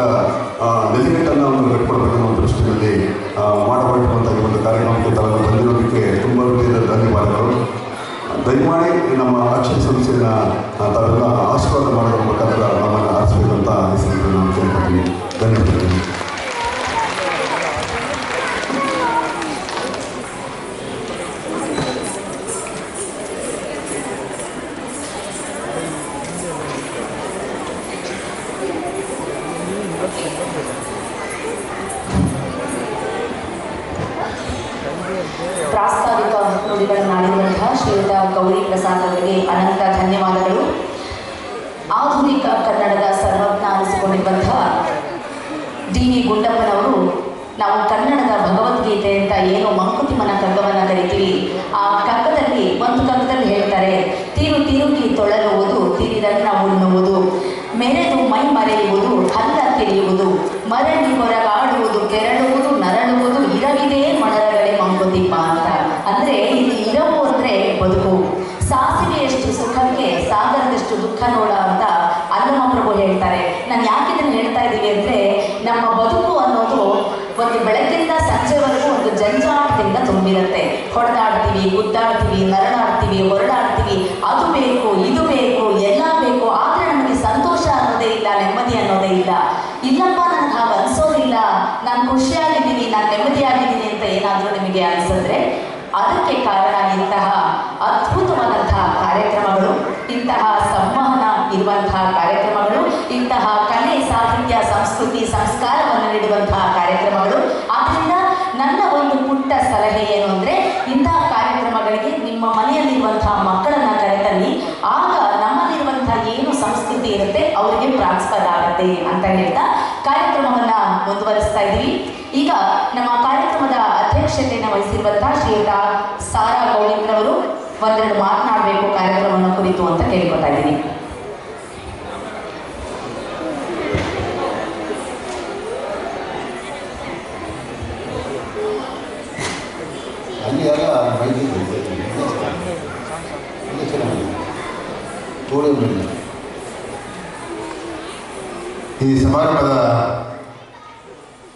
ಪ್ರಾಸ್ತಾವಿಕ ನುಡಿಗಳನ್ನಾಡಿರುವಂತಹ ಶ್ರೀಯುತ ಗೌರಿ ಪ್ರಸಾದ್ ಅವರಿಗೆ ಅನಂತ ಧನ್ಯವಾದಗಳು. ಆಧುನಿಕ ಕನ್ನಡದ ಸರ್ವಜ್ಞ ಅನಿಸಿಕೊಂಡಿರುವಂತಹ ಡಿ ವಿ ಗುಂಡಪ್ಪನವರು ನಾವು ಕನ್ನಡದ ಭಗವದ್ಗೀತೆ ಅಂತ ಏನು ಮಂಕುತಿಮ್ಮನ ಕಗ್ಗವನ್ನು ಕರಿತೀವಿ, ಆ ಕಗ್ಗದಲ್ಲಿ ಒಂದು ಕಗ್ಗದಲ್ಲಿ ಹೇಳ್ತಾರೆ, ತೀರು ತಿರುಗಿ ತೊಳಲುವುದು, ತಿರಿರನ್ನ ಉಣ್ಣುವುದು, ಮೆರೆದು ಮೈ ಮರೆಯುವುದು, ಹಲ್ಲ ತಿರಿಯುವುದು, ಮರಳಿ ಹೊರಗಾಡುವುದು, ಕೆರಳುವುದು, ನರಳುವುದು, ಇರವಿದೇ ಮಣರಗಳೇ ಮಂಕುತಿಮ್ಮ ಅಂತ. ಅಂದರೆ ಇಲ್ಲಿ ಇರವು ಅಂದರೆ ಬದುಕು. ಸಾಸಿವೆಯಷ್ಟು ಸುಖಕ್ಕೆ ಸಾಗರದಷ್ಟು ದುಃಖ ನೋಡ ಅಂತ ಅಲ್ಲಮಪ್ರಭು ಹೇಳ್ತಾರೆ. ನಾನು ಯಾಕೆ ಇದನ್ನು ಹೇಳ್ತಾ ಇದ್ದೀವಿ ಅಂದರೆ, ನಮ್ಮ ಬದುಕು ಅನ್ನೋದು ಒಂದು ಬೆಳಗ್ಗಿಂದ ಸಂಜೆವರೆಗೂ ಒಂದು ಜಂಜಾಟದಿಂದ ತುಂಬಿರುತ್ತೆ. ಹೊಡೆದಾಡ್ತೀವಿ, ಗುದ್ದಾಡ್ತೀವಿ, ನರಳಾಡ್ತೀವಿ, ಹೊರಡಾಡ್ತೀವಿ, ಅದು ಬೇಕು, ಇದು ಬೇಕು, ಎಲ್ಲ ಬೇಕು. ಆದರೆ ನಮಗೆ ಸಂತೋಷ ಅನ್ನೋದೇ ಇಲ್ಲ, ನೆಮ್ಮದಿ ಅನ್ನೋದೇ ಇಲ್ಲ. ಇಲ್ಲಪ್ಪ, ನನಗೆ ಹಾಗೆ ಅನಿಸೋದಿಲ್ಲ, ನಾನು ಖುಷಿಯಾಗಿದ್ದೀನಿ, ನಾನು ನೆಮ್ಮದಿಯಾಗಿದ್ದೀನಿ ಅಂತ ಏನಾದರೂ ನಿಮಗೆ ಅನಿಸಿದ್ರೆ ಅದಕ್ಕೆ ಕಾರಣ ಇಂತಹ ಅದ್ಭುತವಾದಂತಹ ಕಾರ್ಯಕ್ರಮಗಳು, ಇಂತಹ ಸಂವಹನ ಇರುವಂತಹ ಕಾರ್ಯಕ್ರಮಗಳು, ಇಂತಹ ಕಲೆ, ಸಾಹಿತ್ಯ, ಸಂಸ್ಕೃತಿ, ಸಂಸ್ಕಾರವನ್ನು ನೀಡುವಂತಹ ಕಾರ್ಯಕ್ರಮಗಳು. ಆದ್ದರಿಂದ ನನ್ನ ಒಂದು ಪುಟ್ಟ ಸಲಹೆ ಏನು ಅಂದರೆ, ಇಂತಹ ಕಾರ್ಯಕ್ರಮಗಳಿಗೆ ನಿಮ್ಮ ಮನೆಯಲ್ಲಿರುವಂತಹ ಮಕ್ಕಳನ್ನು ಕರೆತನ್ನಿ. ಆಗ ನಮ್ಮಲ್ಲಿರುವಂತಹ ಏನು ಸಂಸ್ಕೃತಿ ಇರುತ್ತೆ ಅವರಿಗೆ ಪ್ರಾಸ್ಪದ ಆಗುತ್ತೆ ಅಂತ ಹೇಳ್ತಾ ಕಾರ್ಯಕ್ರಮವನ್ನು ಮುಂದುವರಿಸ್ತಾ ಇದ್ದೀವಿ. ಈಗ ನಮ್ಮ ಕಾರ್ಯಕ್ರಮದ ಅಧ್ಯಕ್ಷತೆಯನ್ನು ವಹಿಸಿರುವಂತಹ ಶ್ರೀಯುತ ಸಾರಾ ಗೌಳಿಂದ್ರವರು ಒಂದೆರಡು ಮಾತನಾಡಬೇಕು ಕಾರ್ಯಕ್ರಮವನ್ನು ಕುರಿತು ಅಂತ ಕೇಳ್ಕೊತಾ ಇದ್ದೀನಿ. ಅಲ್ಲಿ ಎಲ್ಲ ಮೈಲಿ ಈ ಸಮಾರಂಭದ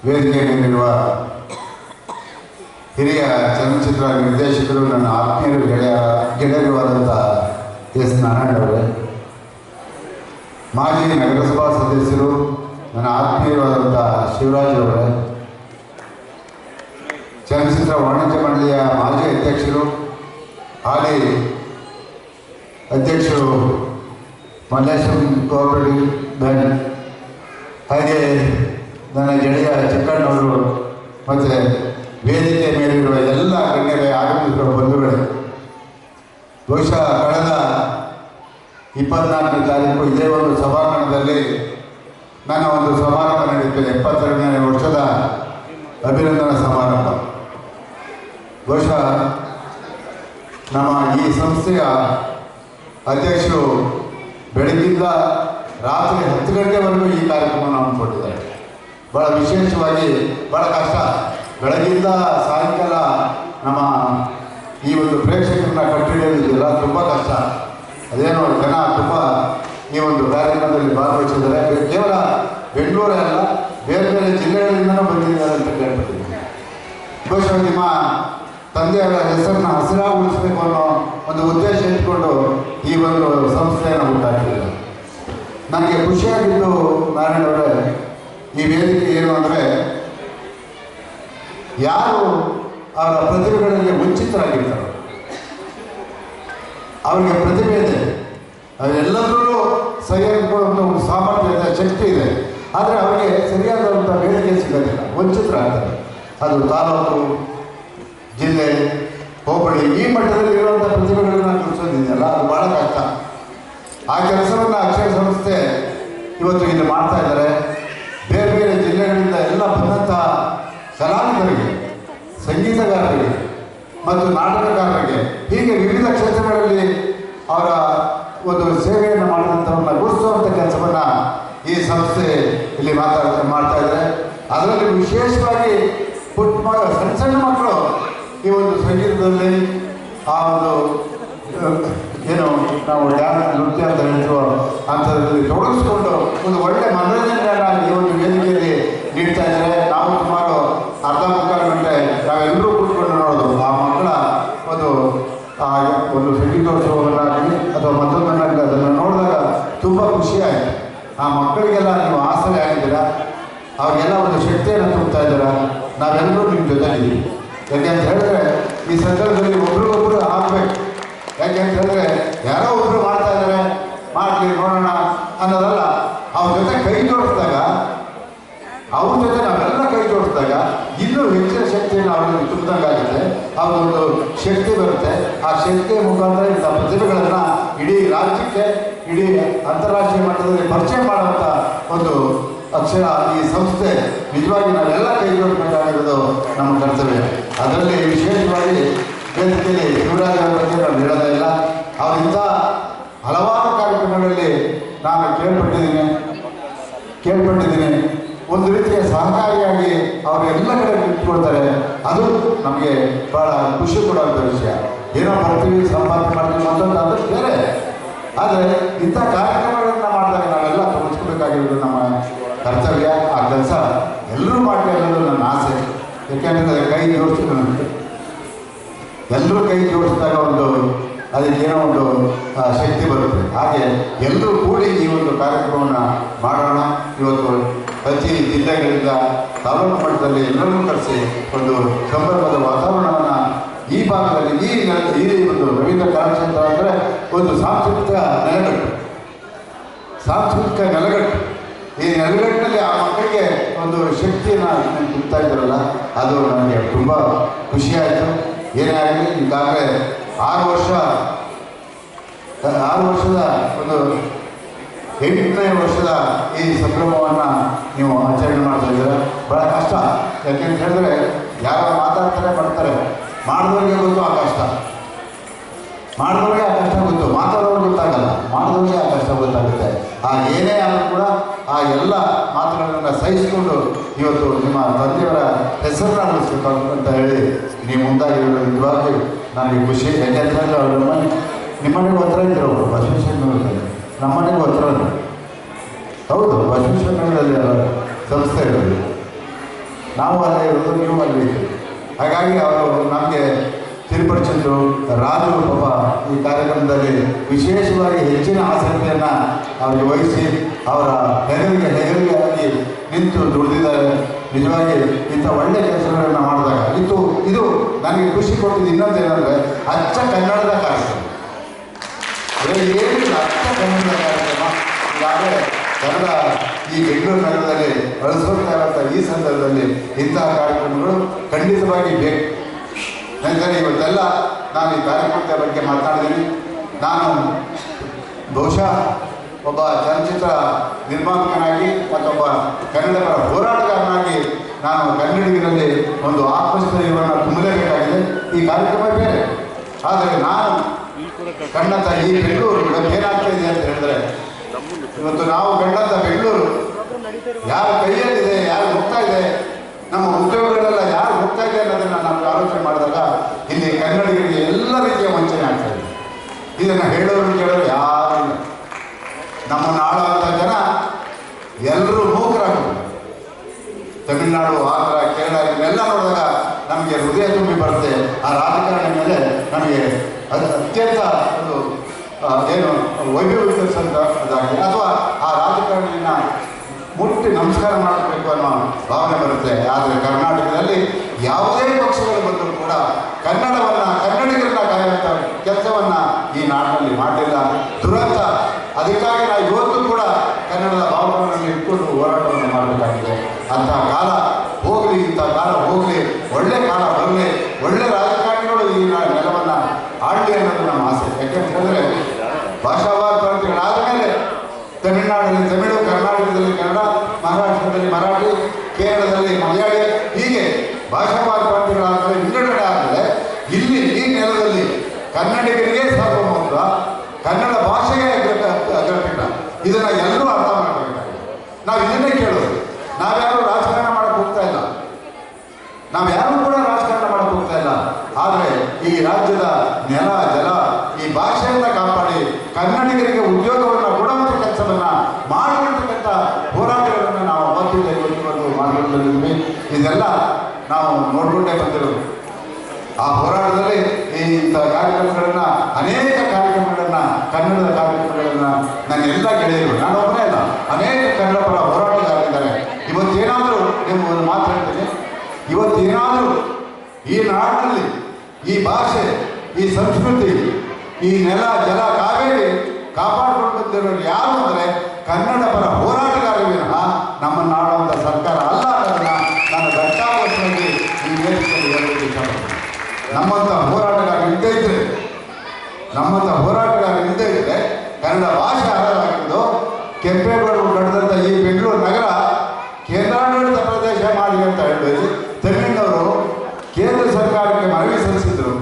ವೇದಿಕೆಯಲ್ಲಿರುವ ಹಿರಿಯ ಚಲನಚಿತ್ರ ನಿರ್ದೇಶಕರು, ನನ್ನ ಆತ್ಮೀಯರು, ಗೆಳೆಯರು ಆದಂಥ ಎಸ್ ನಾರಾಯಣವರೇ, ಮಾಜಿ ನಗರಸಭಾ ಸದಸ್ಯರು, ನನ್ನ ಆತ್ಮೀಯರಾದಂಥ ಶಿವರಾಜ್ ಅವರೇ, ಚಲನಚಿತ್ರ ವಾಣಿಜ್ಯ ಮಂಡಳಿಯ ಮಾಜಿ ಅಧ್ಯಕ್ಷರು, ಹಾಲಿ ಅಧ್ಯಕ್ಷರು ಮಲ್ಲೇಶಂ ಕೋಆಪರೇಟಿವ್ ಬ್ಯಾಂಕ್, ಹಾಗೆ ನನ್ನ ಗೆಳೆಯ ಚಿಕ್ಕಣ್ಣವರು ಮತ್ತು ವೇದಿಕೆ ಮೇಲಿರುವ ಎಲ್ಲ ಗಣ್ಯರೇ, ಆಗಮಿಸಿರುವ ಬಂಧುಗಳೇ, ಬಹುಶಃ ಕಳೆದ 24ನೇ ತಾರೀಕು ಇದೇ ಒಂದು ಸಭಾಂಗಣದಲ್ಲಿ ನನ್ನ ಒಂದು ಸಮಾರಂಭ ನಡೆಯುತ್ತೆ. 72ನೇ ವರ್ಷದ ಅಭಿನಂದನಾ ಸಮಾರಂಭ. ಬಹುಶಃ ನಮ್ಮ ಈ ಸಂಸ್ಥೆಯ ಅಧ್ಯಕ್ಷರು ಬೆಳಗ್ಗಿಂದ ರಾತ್ರಿ 10 ಗಂಟೆವರೆಗೂ ಈ ಕಾರ್ಯಕ್ರಮವನ್ನು ಹಮ್ಮಿಕೊಂಡಿದ್ದಾರೆ. ಭಾಳ ವಿಶೇಷವಾಗಿ ಭಾಳ ಕಷ್ಟ. ಬೆಳಗ್ಗಿಂದ ಸಾಯಂಕಾಲ ನಮ್ಮ ಈ ಒಂದು ಪ್ರೇಕ್ಷಕರನ್ನ ಕಟ್ಟಿಡಿಯೋದಿಲ್ಲ, ತುಂಬ ಕಷ್ಟ. ಅದೇನೋ ಜನ ತುಂಬ ಈ ಒಂದು ಕಾರ್ಯಕ್ರಮದಲ್ಲಿ ಭಾಗವಹಿಸಿದ್ದಾರೆ. ಕೇವಲ ಬೆಂಗಳೂರೇ ಅಲ್ಲ, ಬೇರೆ ಬೇರೆ ಜಿಲ್ಲೆಗಳಿಂದನೂ ಬಂದಿದ್ದಾರೆ ಅಂತ ಕೇಳ್ಪಟ್ಟಿದ್ದೀನಿ. ಬಹುಶಃ ನಿಮ್ಮ ತಂದೆಯವರ ಹೆಸರನ್ನ ಹಸಿರಾಗಿ ಉಳಿಸಬೇಕು ಅನ್ನೋ ಒಂದು ಉದ್ದೇಶ ಇಟ್ಕೊಂಡು ಈ ಒಂದು ಸಂಸ್ಥೆಯನ್ನು ಹುಟ್ಟಾಕಿದ್ದಾರೆ. ನನಗೆ ಖುಷಿಯಾಗಿದ್ದು ನಾರಾಯಣವರೇ, ಈ ವೇದಿಕೆ ಏನು ಅಂದರೆ, ಯಾರು ಅವರ ಪ್ರತಿಭೆಗಳಿಗೆ ವಂಚಿತರಾಗಿರ್ತಾರೆ, ಅವರಿಗೆ ಪ್ರತಿಭೆ ಇದೆ, ಅದೆಲ್ಲದರಲ್ಲೂ ಸರಿಯಾಗಿರುವಂಥ ಒಂದು ಸಾಮರ್ಥ್ಯ ಇದೆ, ಶಕ್ತಿ ಇದೆ. ಆದರೆ ಅವರಿಗೆ ಸರಿಯಾದಂಥ ವೇದಿಕೆ ಸಿಗೋದಿಲ್ಲ, ವಂಚಿತರಾಗ್ತಾರೆ. ಅದು ತಾಲೂಕು, ಜಿಲ್ಲೆ, ಹೋಬಳಿ, ಈ ಮಟ್ಟದಲ್ಲಿ ಇರುವಂಥ ಪ್ರತಿಭೆಗಳನ್ನು ಗುರುತಿಸೋದಿದೆಯಲ್ಲ, ಅದು ಭಾಳ ಕಷ್ಟ. ಆ ಕೆಲಸವನ್ನು ಅಕ್ಷರ ಸಂಸ್ಥೆ ಇವತ್ತು ಇಲ್ಲಿ ಮಾಡ್ತಾ ಇದ್ದಾರೆ. ಬೇರೆ ಬೇರೆ ಜಿಲ್ಲೆಗಳಿಂದ ಎಲ್ಲ ಬಂದಂಥ ಕಲಾವಿದರಿಗೆ, ಸಂಗೀತಗಾರರಿಗೆ ಮತ್ತು ನಾಟಕಗಾರರಿಗೆ, ಹೀಗೆ ವಿವಿಧ ಕ್ಷೇತ್ರಗಳಲ್ಲಿ ಅವರ ಒಂದು ಸೇವೆಯನ್ನು ಮಾಡಿದಂಥವನ್ನ ಗುರುತಿಸುವಂಥ ಕೆಲಸವನ್ನು ಈ ಸಂಸ್ಥೆ ಇಲ್ಲಿ ಮಾಡ್ತಾ ಇದ್ದಾರೆ. ಅದರಲ್ಲಿ ವಿಶೇಷವಾಗಿ ಸಣ್ಣ ಸಣ್ಣ ಮಕ್ಕಳು ಈ ಒಂದು ಸಂಗೀತದಲ್ಲಿ, ಆ ಒಂದು ಏನು ನಾವು ಡ್ಯಾನ್ಸ್, ನೃತ್ಯ ಅಂತ ಹೇಳ್ತೀವೋ ಅಂಥದ್ರಲ್ಲಿ ತೊಡಗಿಸ್ಕೊಂಡು ಒಂದು ಒಳ್ಳೆಯ ಮನೋರಂಜನೆಯನ್ನು ಈ ಒಂದು ವೇದಿಕೆಯಲ್ಲಿ ನೀಡ್ತಾ ಇದ್ದಾರೆ. ನಾವು ಸುಮಾರು ಅರ್ಧ ಮುಕ್ಕಾಲು ಗಂಟೆ ನಾವೆಲ್ಲರೂ ಕೂತ್ಕೊಂಡು ನೋಡೋದು ಆ ಮಕ್ಕಳ ಒಂದು ಸಂಗೀತೋತ್ಸವವನ್ನಾಗಲಿ ಅಥವಾ ಮತ್ತೊಂದನ್ನಾಗಲಿ ಅದನ್ನು ನೋಡಿದಾಗ ತುಂಬ ಖುಷಿಯಾಯಿತು. ಆ ಮಕ್ಕಳಿಗೆಲ್ಲ ನೀವು ಆಸರೆ ಆಗಿದ್ದೀರಾ, ಅವರಿಗೆಲ್ಲ ಒಂದು ಶಕ್ತಿಯನ್ನು ತುಂಬ್ತಾ ಇದ್ದೀರಾ. ನಾವೆಲ್ಲರೂ ನಿಮ್ಮ ಜೊತೆಗಿದ್ದೀವಿ. ಯಾಕೆ ಅಂತ ಹೇಳಿದ್ರೆ ಈ ಸಂದರ್ಭದಲ್ಲಿ ಒಬ್ರಿಗೊಬ್ಬರು ಆಗಬೇಕು. ಯಾಕೆ ಅಂತ ಹೇಳಿದ್ರೆ ಯಾರೋ ಒಬ್ಬರು ಮಾಡ್ತಾ ಇದ್ದಾರೆ, ಮಾಡಲಿ ನೋಡೋಣ ಅನ್ನೋದಲ್ಲ. ಅವ್ರ ಜೊತೆ ಕೈ ಜೋಡಿಸಿದಾಗ ಅವ್ರ ಜೊತೆ ನಾವೆಲ್ಲ ಕೈ ಜೋಡಿಸಿದಾಗ ಇನ್ನೂ ಹೆಚ್ಚಿನ ಶಕ್ತಿಯನ್ನು ಅವರಿಗೆ ತುಂಬಿದಂಗಾಗುತ್ತೆ. ಅವರೊಂದು ಶಕ್ತಿ ಬರುತ್ತೆ. ಆ ಶಕ್ತಿಯ ಮುಖಾಂತರ ಇಂಥ ಪ್ರತಿಭೆಗಳನ್ನು ಇಡೀ ರಾಜ್ಯಕ್ಕೆ, ಇಡೀ ಅಂತಾರಾಷ್ಟ್ರೀಯ ಮಟ್ಟದಲ್ಲಿ ಪರಿಚಯ ಮಾಡುವಂಥ ಒಂದು ಅಕ್ಷರ ಈ ಸಂಸ್ಥೆ. ನಿಜವಾಗಿ ನಾವೆಲ್ಲ ಕೈ ಜೋಡಿಸಬೇಕಾಗಿರೋದು ನಮ್ಮ ಕರ್ತವ್ಯ. ಅದರಲ್ಲಿ ವಿಶೇಷವಾಗಿ ವೇದಿಕೆಯಲ್ಲಿ ಶಿವರಾಜ್ ಅವರ ಬಗ್ಗೆ ನಾನು ಹೇಳೋದೇ ಇಲ್ಲ. ಅವರಿಂದ ಹಲವಾರು ಕಾರ್ಯಕ್ರಮಗಳಲ್ಲಿ ನಾನು ಕೇಳ್ಪಟ್ಟಿದ್ದೀನಿ. ಒಂದು ರೀತಿಯ ಸಹಕಾರಿಯಾಗಿ ಅವರು ಎಲ್ಲ ಕಡೆ ನಿಂತ್ಕೊಳ್ತಾರೆ. ಅದು ನಮಗೆ ಭಾಳ ಖುಷಿ ಕೊಡುವಂಥ ವಿಷಯ. ಏನೋ ಬರ್ತೀವಿ, ಸಂಪಾದನೆ ಮಾಡ್ತೀವಿ ಮತ್ತೊಂದು ಅದು ಬೇರೆ. ಆದರೆ ಇಂಥ ಕಾರ್ಯಕ್ರಮಗಳನ್ನ ಮಾಡಿದಾಗ ನಾವೆಲ್ಲ ತೊಡಗಿಸ್ಕೋಬೇಕಾಗಿರೋದು ನಮ್ಮ ಕರ್ತವ್ಯ. ಆ ಕೆಲಸ ಎಲ್ಲರೂ ಮಾಡಲಿ ಅನ್ನೋದು ನನ್ನ ಆಸೆ. ಯಾಕೆಂದರೆ ಎಲ್ಲರೂ ಕೈ ಜೋಡಿಸಿದಾಗ ಒಂದು ಅದಕ್ಕೇನೋ ಒಂದು ಶಕ್ತಿ ಬರುತ್ತೆ. ಹಾಗೆ ಎಲ್ಲರೂ ಕೂಡಿ ಈ ಒಂದು ಕಾರ್ಯಕ್ರಮವನ್ನು ಮಾಡೋಣ. ಇವತ್ತು ಪ್ರತಿ ಜಿಲ್ಲೆಗಳಿಂದ ತಾಲೂಕು ಮಟ್ಟದಲ್ಲಿ ಎಲ್ಲರನ್ನೂ ಕರೆಸಿ ಒಂದು ಸಂಭ್ರಮದ ವಾತಾವರಣವನ್ನು ಈ ಭಾಗದಲ್ಲಿ ಈ ಒಂದು ರವೀಂದ್ರ ಕಲಾಕ್ಷೇತ್ರ ಅಂದರೆ ಒಂದು ಸಾಂಸ್ಕೃತಿಕ ನೆಲೆಗಟ್ಟು. ಈ ನೆಲೆಗಟ್ಟಿನಲ್ಲಿ ಆ ಮಕ್ಕಳಿಗೆ ಒಂದು ಶಕ್ತಿಯನ್ನು ತುಂಬ್ತಾ ಇದ್ದಾರಲ್ಲ, ಅದು ನನಗೆ ತುಂಬ ಖುಷಿಯಾಯಿತು. ಏನೇ ಆಗಲಿ, ಈಗಾಗಲೇ 6 ವರ್ಷದ ಒಂದು 8ನೇ ವರ್ಷದ ಈ ಸಂಭ್ರಮವನ್ನು ನೀವು ಆಚರಣೆ ಮಾಡ್ತಾ ಇದ್ದೀರ. ಭಾಳ ಕಷ್ಟ. ಯಾಕೆಂತ ಹೇಳಿದ್ರೆ ಯಾರೋ ಮಾತಾಡ್ತಾರೆ, ಮಾಡ್ತಾರೆ, ಮಾಡಿದವ್ರಿಗೆ ಗೊತ್ತು ಆ ಕಷ್ಟ. ಮಾಡಿದವ್ರಿಗೆ ಆ ಕಷ್ಟ ಗೊತ್ತು, ಮಾತಾಡೋರು ಗೊತ್ತಾಗಲ್ಲ. ಮಾಡಿದವ್ರಿಗೆ ಆ ಕಷ್ಟ ಗೊತ್ತಾಗುತ್ತೆ. ಆ ಏನೇ ಆದರೂ ಕೂಡ ಆ ಎಲ್ಲ ಮಾತುಗಳನ್ನು ಸಹಿಸಿಕೊಂಡು ಇವತ್ತು ನಿಮ್ಮ ತಂದೆಯವರ ಹೆಸರನ್ನ ಉಳಿಸ್ಬೇಕು ಅಂತ ಹೇಳಿ ನೀವು ಮುಂದಾಗಿರೋದು ನಿಜವಾಗಿ ನನಗೆ ಖುಷಿ. ಯಾಕೆಂತಂದರೆ ಅವರು ನಿಮ್ಮನೆಗೆ ಒತ್ತರ ಇದ್ದರು. ಅವರು ಬಸವೇಶ್ವರನಗರದಲ್ಲಿ ನಮ್ಮನೆಗೆ ಒತ್ತರ. ಹೌದು, ಬಸವೇಶ್ವರನಗರದಲ್ಲಿ ಸಂಸ್ಥೆ ಇರೋದು. ನಾವು ಅಲ್ಲೇ ಇರೋದು, ನೀವು ಅಲ್ಲಿ. ಹಾಗಾಗಿ ಅವರು ನಮಗೆ ತಿಳಿಪಡಿಸಿದ್ರು. ರಾಜು ಪಾಪ ಈ ಕಾರ್ಯಕ್ರಮದಲ್ಲಿ ವಿಶೇಷವಾಗಿ ಹೆಚ್ಚಿನ ಆಸಕ್ತಿಯನ್ನು ಅವರಿಗೆ ವಹಿಸಿ ಅವರ ಹೆಗಲಿಗೆ ನಿಂತು ದುಡಿದಿದ್ದಾರೆ. ನಿಜವಾಗಿ ಇಂಥ ಒಳ್ಳೆಯ ಕೆಲಸಗಳನ್ನು ಮಾಡಿದಾಗ ಇದು ನನಗೆ ಖುಷಿ ಕೊಟ್ಟಿದ್ದು. ಇನ್ನೊಂದೇನೆಂದರೆ ಅಚ್ಚ ಕನ್ನಡದ ಕಾರ್ಯಕ್ರಮ. ಏನಿಲ್ಲ, ಅಚ್ಚ ಕನ್ನಡದ ಕಾರ್ಯಕ್ರಮ. ಈಗಾಗಲೇ ಕನ್ನಡ ಈ ಬೆಂಗಳೂರು ನಗರದಲ್ಲಿ ಬಳಸ್ಕೊಳ್ತಾ ಇರುವಂಥ ಈ ಸಂದರ್ಭದಲ್ಲಿ ಇಂತಹ ಕಾರ್ಯಕ್ರಮಗಳು ಖಂಡಿತವಾಗಿ ಬೇಕು. ಯಾಕಂದರೆ ಇವತ್ತೆಲ್ಲ ನಾನು ಈ ಕಾರ್ಯಕ್ರಮದ ಬಗ್ಗೆ ಮಾತನಾಡಿದ್ದೀನಿ. ನಾನು ಬಹುಶಃ ಒಬ್ಬ ಚಲನಚಿತ್ರ ನಿರ್ಮಾಪಕನಾಗಿ ಮತ್ತೊಬ್ಬ ಕನ್ನಡದ ಹೋರಾಟಗಾರನಾಗಿ ನಾನು ಕನ್ನಡಿಗರಲ್ಲಿ ಒಂದು ಆತ್ಮಸ್ಥೈರ್ಯವನ್ನು ತುಂಬಲೇಬೇಕಾಗಿದೆ. ಈ ಕಾರ್ಯಕ್ರಮ ಬೇರೆ. ಆದರೆ ನಾನು ಕಂಡಂಥ ಈ ಬೆಂಗಳೂರು ಏನಾಗ್ತಾ ಇದೆ ಅಂತ ಹೇಳಿದ್ರೆ, ಇವತ್ತು ನಾವು ಕಂಡಂಥ ಬೆಂಗಳೂರು ಯಾರ ಕೈಯಲ್ಲಿದೆ, ಯಾರು ಹೋಗ್ತಾ ಇದೆ, ನಮ್ಮ ಉದ್ಯೋಗಗಳೆಲ್ಲ ಯಾರು ಹೋಗ್ತಾ ಇದೆ ಅನ್ನೋದನ್ನು ನಾವು ಆಲೋಚನೆ ಮಾಡಿದಾಗ ಇಲ್ಲಿ ಕನ್ನಡಿಗರಿಗೆ ಎಲ್ಲ ರೀತಿಯ ವಂಚನೆ ಆಗ್ತಾ ಇದೆ. ಇದನ್ನು ಹೇಳೋರು ಕೇಳೋರು ಯಾರು ಇಲ್ಲ. ನಮ್ಮನ್ನು ಆಳುವಂಥ ಜನ ಎಲ್ಲರೂ ಮೂಕರಾಗ್ತಾರೆ. ತಮಿಳುನಾಡು, ಆಂಧ್ರ, ಕೇರಳ ಇವನ್ನೆಲ್ಲ ನೋಡಿದಾಗ ನಮಗೆ ಹೃದಯ ತುಂಬಿ ಬರುತ್ತೆ. ಆ ರಾಜಕಾರಣಿ ಮೇಲೆ ನಮಗೆ ಅದು ಅತ್ಯಂತ ಒಂದು ಏನು ವೈಭವೀಕರಿಸೋದಾಗಿ ಅಥವಾ ಆ ರಾಜಕಾರಣಿಯನ್ನು ಮುಟ್ಟಿ ನಮಸ್ಕಾರ ಮಾಡಬೇಕು ಅನ್ನೋ ಭಾವನೆ ಬರುತ್ತೆ. ಆದರೆ ಕರ್ನಾಟಕದಲ್ಲಿ ಯಾವುದೇ ಪಕ್ಷಗಳು ಬಂದರೂ ಕೂಡ ಕನ್ನಡಿಗರನ್ನ ಕಾಯುವಂಥ ಕೆಲಸವನ್ನು ಈ ನಾಡಿನಲ್ಲಿ ಮಾಡಲಿಲ್ಲ. ದುರಂತ. ಅದಕ್ಕಾಗಿ ನಾವು ಇವತ್ತು ಕೂಡ ಕನ್ನಡದ ಭಾವನೆಗಳನ್ನು ಇಟ್ಕೊಂಡು ಹೋರಾಟವನ್ನು ಮಾಡಬೇಕಾಗಿದೆ. ಅಂತಹ ಕಾಲ ಹೋಗಲಿ, ಇಂಥ ಕಾಲ ಹೋಗಲಿ, ಒಳ್ಳೆ ಕಾಲ ಬರಲಿ, ಒಳ್ಳೆ ರಾಜಕಾರಣಿಗಳು ಈ ನೆಲವನ್ನು ಆಡಲಿ ಅನ್ನೋದು ನಮ್ಮ ಆಸೆ. ಯಾಕೆಂತ ಹೇಳಿದ್ರೆ ಭಾಷಾವಾರ ಕ್ರಾಂತಿಗಳಾದ ಮೇಲೆ ತಮಿಳುನಾಡಲ್ಲಿ ತಮಿಳು, ಕರ್ನಾಟಕದಲ್ಲಿ ಕನ್ನಡ, ಮಹಾರಾಷ್ಟ್ರದಲ್ಲಿ ಮರಾಠಿ, ಕೇರಳದಲ್ಲಿ ಮಲಯಾಳಿ, ಹೀಗೆ ಭಾಷಾವಾರ ಕ್ರಾಂತಿಗಳಾದಮೇಲೆ ವಿಂಗಡಣೆ ಆದಮೇಲೆ ಇಲ್ಲಿ ಈ ನೆಲದಲ್ಲಿ ಕನ್ನಡಿಗರಿಗೆ ಸಾರ್ವಭೌಮತ್ವ, ಕನ್ನಡ ಭಾಷೆಗೆ ಅಗ್ರಪೀಠ. ಇದನ್ನು ಎಲ್ಲರೂ ಅರ್ಥ ಮಾಡಬೇಕಾಗಿದೆ. ನಾವು ಇದನ್ನೇ ಕೇಳೋದು. ನಾವ್ಯಾರು ರಾಜಕಾರಣ ಮಾಡಕ್ಕೆ ಹೋಗ್ತಾ ಇಲ್ಲ. ನಾವ್ಯಾರೂ ಕೂಡ ರಾಜಕಾರಣ ಮಾಡಕ್ಕೆ ಹೋಗ್ತಾ ಇಲ್ಲ. ಆದರೆ ಈ ರಾಜ್ಯದ ನೆಲ, ಜಲ, ಈ ಭಾಷೆಯನ್ನು ಕಾಪಾಡಿ ಕನ್ನಡಿಗರಿಗೆ ಉದ್ಯೋಗವನ್ನು ಕೊಡುವಂಥ ಕೆಲಸವನ್ನು ಮಾಡಿರ್ತಕ್ಕಂಥ ಹೋರಾಟಗಳನ್ನು ನಾವು ಅವತ್ತಿಂದ ಇವತ್ತು ಮಾಡಿಕೊಂಡಿದ್ದೀವಿ. ಇದೆಲ್ಲ ನಾವು ನೋಡಿಕೊಂಡೇ ಬಂದಿರೋದು. ಆ ಹೋರಾಟದಲ್ಲಿ ಇಂಥ ಕಾರ್ಯಕ್ರಮಗಳನ್ನು, ಅನೇಕ ಕಾರ್ಯಕ್ರಮಗಳನ್ನು, ಕನ್ನಡದ ಕಾರ್ಯಕ್ರಮಗಳನ್ನು ನನ್ನೆಲ್ಲ ಗೆಳೆಯರು, ನಾನು ಒಬ್ಬನೇ ಅಲ್ಲ, ಅನೇಕ ಕನ್ನಡ ಪರ ಹೋರಾಟಗಾರರಿದ್ದಾರೆ. ಇವತ್ತೇನಾದರೂ ನೀವು ಒಂದು ಮಾತು ಹೇಳ್ತೀನಿ, ಇವತ್ತೇನಾದರೂ ಈ ನಾಡಿನಲ್ಲಿ ಈ ಭಾಷೆ, ಈ ಸಂಸ್ಕೃತಿ, ಈ ನೆಲ, ಜಲ, ಕಾವೇರಿ ಕಾಪಾಡಿಕೊಂಡು ಬಂದಿರೋರು ಯಾರು ಅಂದರೆ ಕನ್ನಡ ಪರ ಹೋರಾಟಗಾರರು ವಿನಃ ನಮ್ಮನ್ನು ಆಳುವಂಥ ಸರ್ಕಾರ ಅಲ್ಲ ನಮ್ಮಂಥ ಹೋರಾಟಗಾರ ಇಲ್ಲದೇ ಇದ್ದರೆ ಕನ್ನಡ ಭಾಷೆ ಹಾಳಾಗಿದ್ದು ಕೆಂಪೇಗೌಡರು ಕಟ್ಟಿದಂಥ ಈ ಬೆಂಗಳೂರು ನಗರ ಕೇಂದ್ರಾಡಳಿತ ಪ್ರದೇಶ ಮಾಡಿ ಅಂತ ಹೇಳಿ ತೆಲಂಗಾಣವರು ಕೇಂದ್ರ ಸರ್ಕಾರಕ್ಕೆ ಮನವಿ ಸಲ್ಲಿಸಿದರು.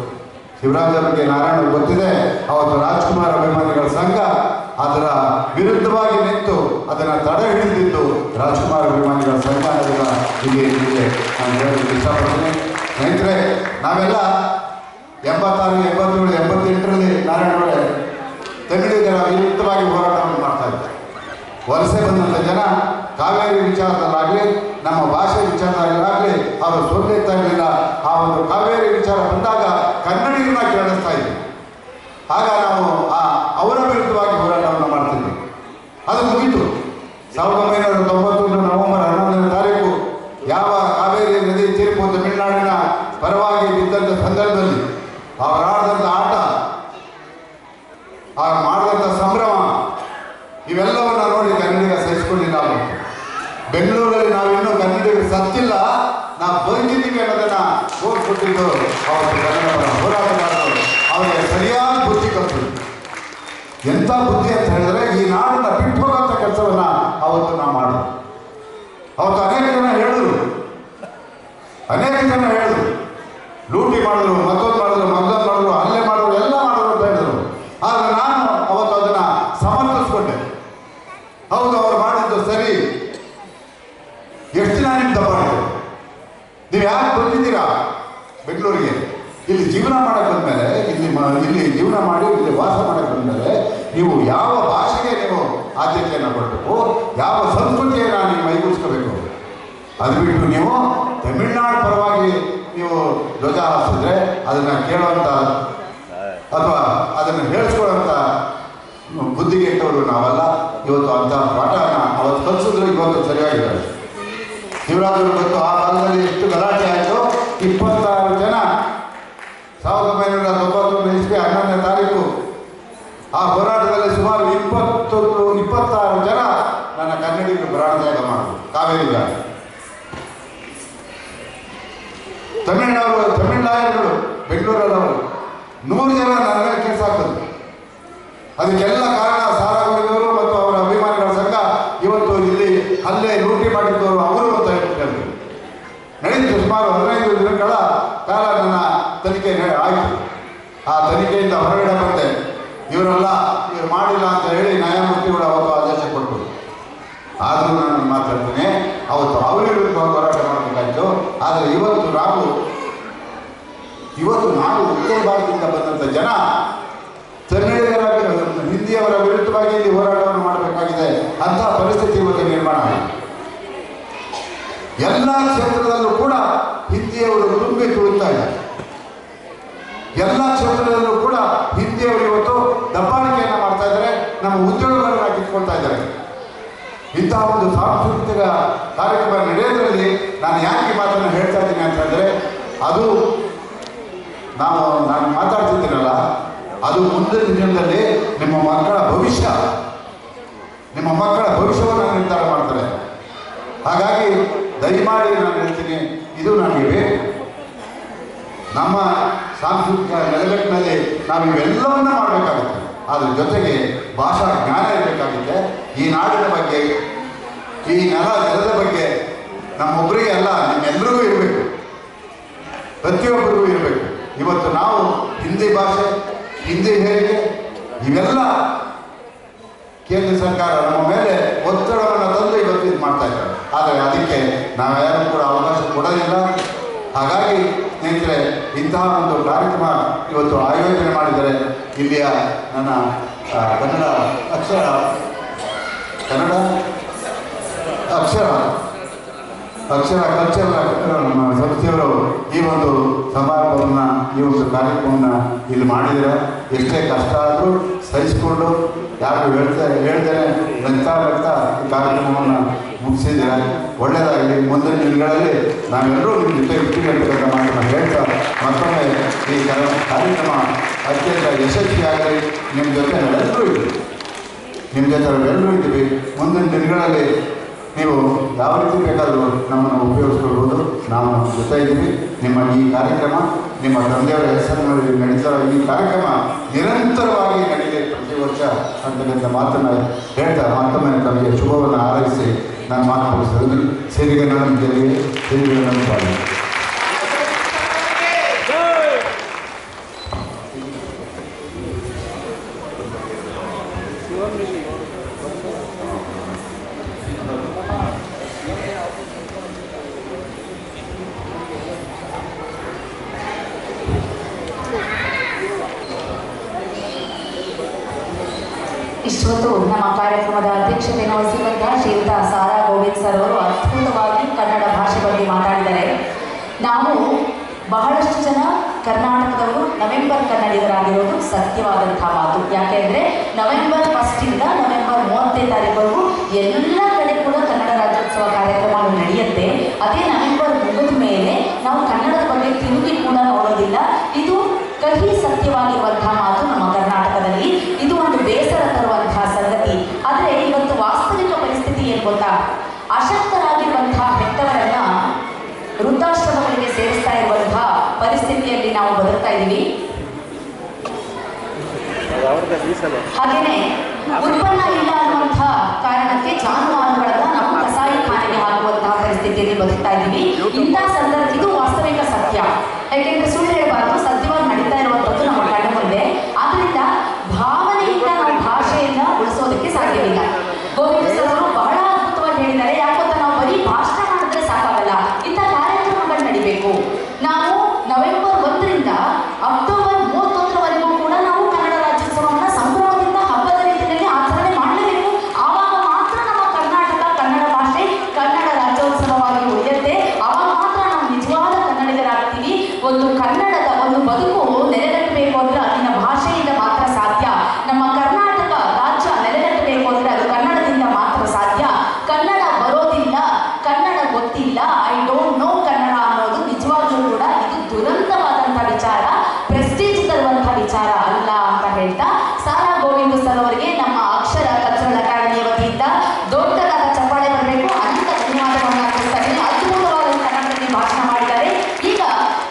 ಶಿವರಾಜರಿಗೆ ನಾರಾಯಣ ಗೊತ್ತಿದೆ, ಅವತ್ತು ರಾಜ್ಕುಮಾರ್ ಅಭಿಮಾನಿಗಳ ಸಂಘ ಅದರ ವಿರುದ್ಧವಾಗಿ ನಿಂತು ಅದನ್ನು ತಡೆ ಹಿಡಿದಿದ್ದು ರಾಜ್ಕುಮಾರ್ ಅಭಿಮಾನಿಗಳ ಸಂಘ ಅನ್ನೋದನ್ನ ಇಲ್ಲಿ ನಾನು ಹೇಳೋದಕ್ಕೆ ಇಷ್ಟಪಡ್ತೀನಿ. ಸ್ನೇಹಿತರೆ, ನಾವೆಲ್ಲ 86, 87, 88ರಲ್ಲಿ ನಾರಾಯಣವರೇ ತಮಿಳಿಗರ ವಿರುದ್ಧವಾಗಿ ಹೋರಾಟವನ್ನು ಮಾಡ್ತಾ ಇದ್ದಾರೆ. ವಲಸೆ ಬಂದಂಥ ಜನ ಕಾವೇರಿ ವಿಚಾರದಲ್ಲಾಗಲಿ ನಮ್ಮ ಭಾಷೆ ವಿಚಾರದಲ್ಲಾಗಲಿ ಅವರು ಸೋಲ್ತಾ ಇರಲಿಲ್ಲ. ಆ ಒಂದು ಕಾವೇರಿ ವಿಚಾರ ಬಂದಾಗ ಕನ್ನಡಿಗರನ್ನ ಕೇಳಿಸ್ತಾ ಇದ್ವಿ. ಆಗ ನಾವು ಅವರ ವಿರುದ್ಧವಾಗಿ ಹೋರಾಟವನ್ನು ಮಾಡ್ತಿದ್ವಿ. ಅದು ಮುಗಿತು. 1990 ನವೆಂಬರ್ 11ನೇ ತಾರೀಕು ಯಾವ ಕಾವೇರಿ ನದಿ ತೀರ್ಪು ತಮಿಳುನಾಡಿನ ಪರವಾಗಿ ಬಿದ್ದಂಥ ಸಂದರ್ಭದಲ್ಲಿ ಅವರು ಆಡಿದಂಥ ಆಟ, ಮಾಡಿದಂಥ ಸಂಭ್ರಮ, ಇವೆಲ್ಲವನ್ನ ನೋಡಿ ಕನ್ನಡಿಗ ಸಹಿಸಿಕೊಂಡಿಲ್ಲ. ಬೆಂಗಳೂರಲ್ಲಿ ನಾವಿನ್ನೂ ಕನ್ನಡಿಗರು ಸತ್ತಿಲ್ಲ, ನಾವು ಬದುಕಿದ್ದೀವಿ ಅನ್ನೋದನ್ನು ತೋರಿಸ್ಕೊಟ್ಟಿದ್ದು ಅವತ್ತು ಕನ್ನಡ ಹೋರಾಟಗಾರರು. ಅವರಿಗೆ ಸರಿಯಾದ ಬುದ್ಧಿ ಕಲಿಸಿದ್ರು. ಎಂಥ ಬುದ್ಧಿ ಅಂತ ಹೇಳಿದ್ರೆ, ಈ ನಾಡನ್ನು ಬಿಟ್ಟು ಹೋಗೋಂಥ ಕೆಲಸವನ್ನು ಅವತ್ತು ನಾವು ಮಾಡಿದ್ರು. ಅವತ್ತು ಅನೇಕ ಜನ ಹೇಳಿದ್ರು, ಲೂಟಿ ಮಾಡಿದ್ರು, ಮತ್ತೊಂದು ಮಾಡಿದ್ರು, ಹಲ್ಲೆ ಮಾಡಿದ್ರು, ಎಲ್ಲ ಮಾಡಿದ್ರು ಅಂತ ಹೇಳಿದ್ರು. ಆದರೆ ನಾನು ಅವತ್ತು ಅದನ್ನು ಸಮರ್ಥಿಸ್ಕೊಂಡೆ. ಹೌದು, ಅವ್ರು ಮಾಡಿದ್ದು ಸರಿ. ಎಷ್ಟು ದಿನ ನಿಮ್ಮ ತಪ್ಪಾಗಿದೆ? ನೀವು ಯಾಕೆ ಬಂದಿದ್ದೀರಾ ಬೆಂಗಳೂರಿಗೆ? ಇಲ್ಲಿ ಜೀವನ ಮಾಡಕ್ಕೆ ಬಂದಮೇಲೆ, ಇಲ್ಲಿ ಜೀವನ ಮಾಡಿ ಇಲ್ಲಿ ವಾಸ ಮಾಡಕ್ಕೆ ಬಂದಮೇಲೆ ನೀವು ಯಾವ ಭಾಷೆಗೆ ನೀವು ಆದ್ಯತೆಯನ್ನು ಕೊಡಬೇಕು, ಯಾವ ಸಂಸ್ಕೃತಿಯನ್ನು ನೀವು ಮೈಗೂಡಿಸ್ಕೋಬೇಕು. ಅದು ಬಿಟ್ಟು ನೀವು ತಮಿಳುನಾಡು ಪರವಾಗಿ ನೀವು ಧ್ವಜ ಹಾರಿಸಿದ್ರೆ ಅದನ್ನು ಕೇಳುವಂಥ ಅಥವಾ ಅದನ್ನು ಹೇಳಿಸ್ಕೊಳ್ಳೋಂಥ ಬುದ್ಧಿಗೆ ಇಟ್ಟವರು ನಾವಲ್ಲ. ಇವತ್ತು ಅಂಥ ಪಾಠನ ಅವತ್ತು ಕಲಿಸಿದ್ರು, ಇವತ್ತು ಸರಿಯಾಗಿದ್ದಾರೆ. ಶಿವರಾಜರು ಗೊತ್ತು, ಆ ಕಾಲದಲ್ಲಿ ಎಷ್ಟು ಗಲಾಟೆ ಆಯಿತು. 26 ಜನ 1991 ಇಸ್ವಿ 11ನೇ ತಾರೀಕು ಆ ಹೋರಾಟದಲ್ಲಿ ಸುಮಾರು 26 ಜನ ನನ್ನ ಕನ್ನಡಿಗರು ಪ್ರಾಣತ್ಯಾಗ ಮಾಡಿದ್ರು. ಕಾವೇರಿಗ ತಮಿಳುನಾಯಕರು ಬೆಂಗಳೂರಲ್ಲವರು 100 ಜನ ನನ್ನ ಮೇಲೆ ಕೇಸ್ ಹಾಕಿದ್ರು. ಅದಕ್ಕೆಲ್ಲ ಕಾರಣ ಸಾರಾಗೋಗಿದವರು ಮತ್ತು ಅವರ ಅಭಿಮಾನಿಗಳ ಸಂಘ. ಇವತ್ತು ಇಲ್ಲಿ ಹಲ್ಲೆ ಲೂಟಿ ಮಾಡಿದ್ದವರು ಅವರು ಅಂತ ಹೇಳ್ತಾರೆ. ನಡೆಯಿತು. ಸುಮಾರು 15 ದಿನಗಳ ಕಾಲ ನನ್ನ ತನಿಖೆ ಆಯಿತು. ಆ ತನಿಖೆಯಿಂದ ಹೊರಗಡೆ ಬಂದೆ. ಇವರು ಮಾಡಿಲ್ಲ ಅಂತ ಹೇಳಿ ನ್ಯಾಯಮೂರ್ತಿಗಳು ಅವತ್ತು ಆದೇಶ ಕೊಟ್ಟರು. ಆದರೂ ನಾನು ಮಾತಾಡ್ತೀನಿ, ಅವತ್ತು ಅವರ ವಿರುದ್ಧ ಹೋರಾಟ ಮಾಡಬೇಕಾಯಿತು. ಆದರೆ ಇವತ್ತು ನಾವು ಉತ್ತರ ಭಾರತದಿಂದ ಬಂದಂಥ ಜನ ಕನ್ನಡಿಗರ ಹಿಂದಿಯವರ ವಿರುದ್ಧವಾಗಿ ಇಲ್ಲಿ ಹೋರಾಟವನ್ನು ಮಾಡಬೇಕಾಗಿದೆ. ಅಂತಹ ಪರಿಸ್ಥಿತಿ ಇವತ್ತು ನಿರ್ಮಾಣ ಆಗಿದೆ. ಎಲ್ಲ ಕ್ಷೇತ್ರದಲ್ಲೂ ಕೂಡ ಹಿಂದಿಯವರು ತುಂಬಿ ತುಳುತ್ತಾ ಇದ್ದಾರೆ. ಎಲ್ಲ ಕ್ಷೇತ್ರದಲ್ಲೂ ಕೂಡ ಹಿಂದಿಯವರು ಇವತ್ತು ದಬ್ಬಾಳಿಕೆಯನ್ನು ಮಾಡ್ತಾ ಇದ್ದಾರೆ, ನಮ್ಮ ಉದ್ಯೋಗಗಳನ್ನು ಕಿತ್ಕೊಳ್ತಾ ಇದ್ದಾರೆ. ಇಂತಹ ಒಂದು ಸಾಂಸ್ಕೃತಿಕ ಕಾರ್ಯಕ್ರಮ ನಡೆಯೋದ್ರಲ್ಲಿ ನಾನು ಯಾಕೆ ಮಾತನ್ನು ಹೇಳ್ತಾ ಇದ್ದೀನಿ ಅಂತಂದರೆ, ಅದು ನಾನು ಮಾತಾಡ್ತಿದ್ದೀನಲ್ಲ, ಅದು ಮುಂದಿನ ದಿನದಲ್ಲಿ ನಿಮ್ಮ ಮಕ್ಕಳ ಭವಿಷ್ಯವನ್ನು ನಿರ್ಧಾರ ಮಾಡ್ತಾರೆ. ಹಾಗಾಗಿ ದಯಮಾಡಿ ನಾನು ಹೇಳ್ತೀನಿ, ಇದು ನಮಗೆ ಬೇಕು. ನಮ್ಮ ಸಾಂಸ್ಕೃತಿಕ ನೆಲೆಗಟ್ಟಿನಲ್ಲಿ ನಾವು ಇವೆಲ್ಲವನ್ನ ಮಾಡಬೇಕಾಗುತ್ತೆ. ಅದ್ರ ಜೊತೆಗೆ ಭಾಷಾ ಜ್ಞಾನ ಇರಬೇಕಾಗುತ್ತೆ. ಈ ನಾಡಿನ ಬಗ್ಗೆ, ಈ ನೆಲದ ಬಗ್ಗೆ ನಮ್ಮೊಬ್ಬರಿಗೆ ಅಲ್ಲ, ನಿಮ್ಮೆಲ್ಲರಿಗೂ ಇರಬೇಕು, ಪ್ರತಿಯೊಬ್ಬರಿಗೂ ಇರಬೇಕು. ಇವತ್ತು ನಾವು ಹಿಂದಿ ಭಾಷೆ, ಹಿಂದಿ ಹೇಳಿಕೆ ಇವೆಲ್ಲ ಕೇಂದ್ರ ಸರ್ಕಾರ ನಮ್ಮ ಮೇಲೆ ಒತ್ತಡವನ್ನು ತಂದು ಇವತ್ತು ಇದು ಮಾಡ್ತಾ ಇದ್ದಾರೆ. ಆದರೆ ಅದಕ್ಕೆ ನಾವ್ಯಾರು ಕೂಡ ಅವಕಾಶ ಕೊಡೋದಿಲ್ಲ. ಹಾಗಾಗಿ ಸ್ನೇಹಿತರೆ, ಇಂತಹ ಒಂದು ಕಾರ್ಯಕ್ರಮ ಇವತ್ತು ಆಯೋಜನೆ ಮಾಡಿದರೆ ಇಲ್ಲಿಯ ನನ್ನ ಕನ್ನಡ ಅಕ್ಷರ ಕಲ್ಚರ್ ನಮ್ಮ ಸಂಸ್ಥೆಯವರು ಈ ಒಂದು ಸಮಾರಂಭವನ್ನು, ಈ ಒಂದು ಕಾರ್ಯಕ್ರಮವನ್ನು ಇಲ್ಲಿ ಮಾಡಿದರೆ ಎಷ್ಟೇ ಕಷ್ಟ ಆದರೂ ಸಹಿಸಿಕೊಂಡು ಯಾರು ಹೇಳ್ತೇನೆ ನಗ್ತಾ ಈ ಕಾರ್ಯಕ್ರಮವನ್ನು ಮುಗಿಸಿದ್ದೀರಾ. ಒಳ್ಳೆಯದಾಗಲಿ. ಮುಂದಿನ ದಿನಗಳಲ್ಲಿ ನಾವೆಲ್ಲರೂ ನಿಮ್ಮ ಜೊತೆ ಇರ್ತೀವಿ ಅಂತಕ್ಕಂಥ ಮಾತನ್ನು ಹೇಳ್ತಾ ಮತ್ತೊಮ್ಮೆ ಈ ಕಾರ್ಯಕ್ರಮ ಅತ್ಯಂತ ಯಶಸ್ವಿಯಾಗಲಿ. ನಿಮ್ಮ ಜೊತೆ ನಾವೆಲ್ಲರೂ ಇದ್ದೀವಿ. ಮುಂದಿನ ದಿನಗಳಲ್ಲಿ ನೀವು ಯಾವ ರೀತಿ ಬೇಕಾದರೂ ನಮ್ಮನ್ನು ಉಪಯೋಗಿಸ್ಕೊಳ್ಬೋದು. ನಾವು ಜೊತೆ ಇದ್ದೀವಿ. ನಿಮ್ಮ ಈ ಕಾರ್ಯಕ್ರಮ ನಿಮ್ಮ ತಂದೆಯವರ ಹೆಸರಿನಲ್ಲಿ ನಡೀತಿರೋ ಈ ಕಾರ್ಯಕ್ರಮ ನಿರಂತರವಾಗಿ ನಡೀಲಿ ಪ್ರತಿ ವರ್ಷ ಅಂತಕ್ಕಂಥ ಮಾತನ್ನು ಹೇಳ್ತಾ ಮತ್ತೊಮ್ಮೆ ತಮಗೆ ಶುಭವನ್ನು ಹಾರೈಸಿ ನಾನು ಮಾತು ಮುಗಿಸಿದ್ರೆ ಸೇರಿಗೆ ನನ್ನ ಗೆಲ್ಲಿ ಸೇರಿಗೆ ನನ್ನ ಪಾಲು. ಇಷ್ಟೊತ್ತು ನಮ್ಮ ಕಾರ್ಯಕ್ರಮದ ಅಧ್ಯಕ್ಷತೆಯನ್ನು ವಹಿಸಿರುವಂತಹ ಶ್ರೀಯುತ ಸಾರಾ ಗೋವಿಂದ್ ಸರ್ ಅವರು ಅದ್ಭುತವಾಗಿ ಕನ್ನಡ ಭಾಷೆ ಬಗ್ಗೆ ಮಾತಾಡಿದ್ದಾರೆ. ನಾವು ಬಹಳಷ್ಟು ಜನ ಕರ್ನಾಟಕದವರು ನವೆಂಬರ್ ಕನ್ನಡಿಗರಾಗಿರೋದು ಸತ್ಯವಾದಂತಹ ಮಾತು. ಯಾಕೆ ಅಂದರೆ ನವೆಂಬರ್ 1 ನವೆಂಬರ್ 30 ತಾರೀಕುವರೆಗೂ ಎಲ್ಲ ಕಡೆ ಕೂಡ ಕನ್ನಡ ರಾಜ್ಯೋತ್ಸವ ಕಾರ್ಯಕ್ರಮಗಳು ನಡೆಯುತ್ತೆ. ಅದೇ ನವೆಂಬರ್ ಮುಗಿದ ಮೇಲೆ ನಾವು ಕನ್ನಡದ ಬಗ್ಗೆ ತಿರುಗಿ ಕೂಡ ನೋಡೋದಿಲ್ಲ. ಇದು ಕಹಿ ಸತ್ಯವಾಗಿರುವಂತಹ ಮಾತು ನಮ್ಮ ಕರ್ನಾಟಕದಲ್ಲಿ. ಇದು ಒಂದು ಬೇಸರ ತರುವಂತಹ ಸಂಗತಿ. ಆದರೆ ಇವತ್ತು ವಾಸ್ತವಿಕ ಪರಿಸ್ಥಿತಿ ಏನು ಗೊತ್ತಾ? ಅಶಕ್ತರಾಗಿರುವಂತಹ ಹೆತ್ತವರನ್ನ ವೃದ್ಧಾಶ್ರಮಗಳಿಗೆ ಸೇರಿಸ್ತಾ ಇರುವಂತಹ ಪರಿಸ್ಥಿತಿಯಲ್ಲಿ ನಾವು ಬದುಕ್ತಾ ಇದ್ದೀವಿ. ಹಾಗೇನೆ ಉತ್ಪನ್ನ ಇಲ್ಲ ಅನ್ನುವಂತಹ ಕಾರಣಕ್ಕೆ ಜಾನುವಾರುಗಳನ್ನ ನಾವು ಕಸಾಯಿ ಖಾನೆಗೆ ಹಾಕುವಂತಹ ಪರಿಸ್ಥಿತಿಯಲ್ಲಿ ಬದುಕ್ತಾ ಇದ್ದೀವಿ. ಇಂತಹ ಸಂದರ್ಭ ಇದು ವಾಸ್ತವಿಕ ಸತ್ಯ. ಯಾಕೆಂದ್ರೆ ಸುಳ್ಳು ಹೇಳಬಾರ್ದು, ಸತ್ಯವಾಗಿ ನಡೀತಾ ಇರುವಂಥದ್ದು ನಮ್ಮ ಕಣ್ಣು ಮುಂದೆ. ಆದ್ರಿಂದ ಭಾವನೆಯಿಂದ ನಾವು ಭಾಷೆಯನ್ನ ಉಳಿಸೋದಕ್ಕೆ ಸಾಧ್ಯವಿಲ್ಲ. ಗೋವಿಂದ ಸರ್ ಅವರು ಬಹಳ ಅದ್ಭುತವಾಗಿ ಹೇಳಿದ್ದಾರೆ. ಯಾಕಂತ ನಾವು ಬರೀ ಭಾಷಣ ಮಾಡಿದ್ರೆ ಸಾಕಾಗಲ್ಲ, ಇಂಥ ಕಾರ್ಯಕ್ರಮಗಳು ನಡಿಬೇಕು. ನಾವು ನವೆಂಬರ್ 1 ಅಕ್ಟೋಬರ್ 31 ಕೂಡ ನಾವು ಕನ್ನಡ ರಾಜ್ಯೋತ್ಸವವನ್ನು ಸಂಭ್ರಮದಿಂದ ಹಬ್ಬದ ರೀತಿಯಲ್ಲಿ ಆಚರಣೆ ಮಾಡಲೇಬೇಕು. ಆವಾಗ ಮಾತ್ರ ನಮ್ಮ ಕರ್ನಾಟಕ ಕನ್ನಡ ಭಾಷೆ ಕನ್ನಡ ರಾಜ್ಯೋತ್ಸವವಾಗಿ ಉಳಿಯುತ್ತೆ. ಆವಾಗ ಮಾತ್ರ ನಾವು ನಿಜವಾದ ಕನ್ನಡಿಗರಾಗ್ತೀವಿ. ಒಂದು ಕನ್ನಡದ ಒಂದು ಬದುಕು ನೆಲೆಗಟ್ಟಬೇಕು ಅಂದ್ರೆ ಅಲ್ಲಿನ ಭಾಷೆಯಿಂದ ಮಾತ್ರ ಸಾಧ್ಯ. ನಮ್ಮ ಕರ್ನಾಟಕ ರಾಜ್ಯ ನೆಲೆಗಟ್ಟಬೇಕು ಅಂದ್ರೆ ಅದು ಕನ್ನಡದಿಂದ ಮಾತ್ರ ಸಾಧ್ಯ. ಕನ್ನಡ ಬರೋದಿಲ್ಲ, ಕನ್ನಡ ಗೊತ್ತಿಲ್ಲ, ಐ ಡೋಂಟ್ ನೋ ಕನ್ನಡ ಅನ್ನೋದು ನಿಜವಾಗ್ಲೂ ಕೂಡ ಇದು ದುರಂತವಾದಂಥ ವಿಚಾರ, ಪ್ರೆಸ್ಟೀಜ್ ತರುವಂಥ ವಿಚಾರ ಅಲ್ಲ ಅಂತ ಹೇಳ್ತಾ ಸಾರಾ ಗೋವಿಂದ ಸರ್ ಅವರಿಗೆ ನಮ್ಮ ಅಕ್ಷರ ಕಲ್ಚರಲ್ ಅಕಾಡೆಮಿಯ ವತಿಯಿಂದ ದೊಡ್ಡದಾದ ಚಪ್ಪಾಳೆ ಬರಬೇಕು. ಅನೇಕ ಧನ್ಯವಾದಗಳನ್ನು ಅರ್ಪಿಸ್ತಾ ಇದ್ದೀನಿ. ಅದ್ಭುತವಾದ ಕನ್ನಡದಲ್ಲಿ ಭಾಷಣ ಮಾಡಿದ್ದಾರೆ. ಈಗ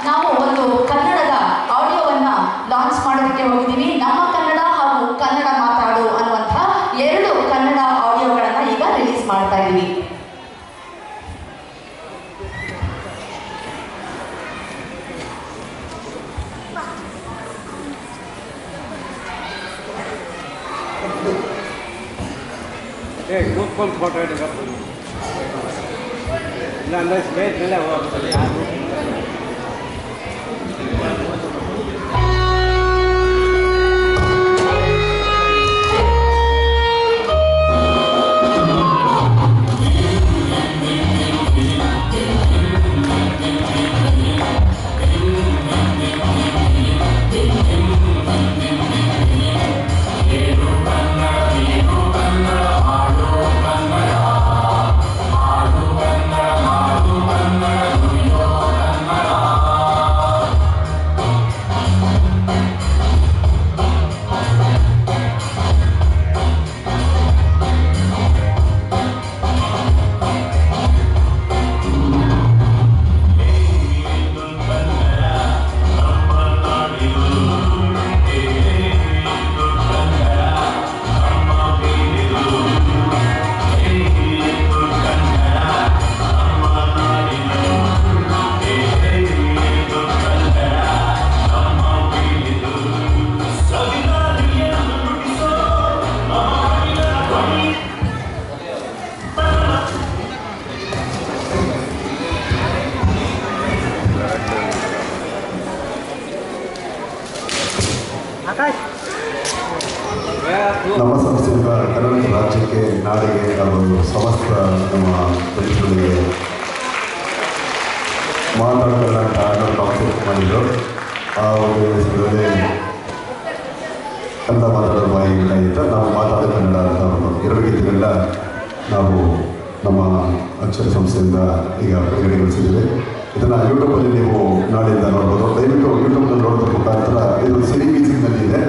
ನಾವು ಒಂದು ಕನ್ನಡದ ಆಡಿಯೋವನ್ನ ಲಾಂಚ್ ಮಾಡೋದಕ್ಕೆ ಹೋಗಿದ್ದೀವಿ. ನಮ್ಮ ಕನ್ನಡ ಹಾಗೂ ಕನ್ನಡ ಮಾತಾಡು ಅನ್ನುವಂಥ 2 ಕನ್ನಡ ಆಡಿಯೋಗಳನ್ನ ಈಗ ರಿಲೀಸ್ ಮಾಡ್ತಾ ಇದ್ದೀವಿ. ಗ್ರೂಪ್ ಒಂದು ಫೋಟೋ ಇಡಬೇಕು. ಇಲ್ಲ ಅಂದರೆ ಸ್ಟೇಜ್ ಮೇಲೆ ಹೋಗ್ತಾರೆ ಯಾರು. ನಮ್ಮ ಸಂಸ್ಥೆಯಿಂದ ಕರ್ನಾಟಕ ರಾಜ್ಯಕ್ಕೆ, ನಾಡಿಗೆ ಹಾಗೂ ಸಮಸ್ತ ನಮ್ಮ ಪ್ರತಿಗಳಿಗೆ ಮಾತಾಡೋಣ ಕಾನ್ಸೆಪ್ಟ್ ಮಾಡಿದ್ರು. ಆ ಒಂದು ಹೆಸರಲ್ಲಿ ಕನ್ನಡ ಮಾತಾಡೋ ಬಾಯಿ ಇತ್ತ ನಾವು ಮಾತಾಡೋ ಕನ್ನಡ ಅಂತ ಒಂದು 2 ಗೀತೆಗಳನ್ನ ನಾವು ನಮ್ಮ ಅಕ್ಷರ ಸಂಸ್ಥೆಯಿಂದ ಈಗ ಬಿಡುಗಡೆಗೊಳಿಸಿದ್ದೇವೆ. ಇದನ್ನು ಯೂಟ್ಯೂಬಲ್ಲಿ ನೀವು ನಾಳೆಯಿಂದ ನೋಡ್ಬೋದು. ದಯವಿಟ್ಟು ಯೂಟ್ಯೂಬ್ನಲ್ಲಿ ನೋಡೋದ್ರ ಮುಖಾಂತರ ಇದು ಸಿರಿ ಮ್ಯೂಸಿಕ್ನಲ್ಲಿದೆ.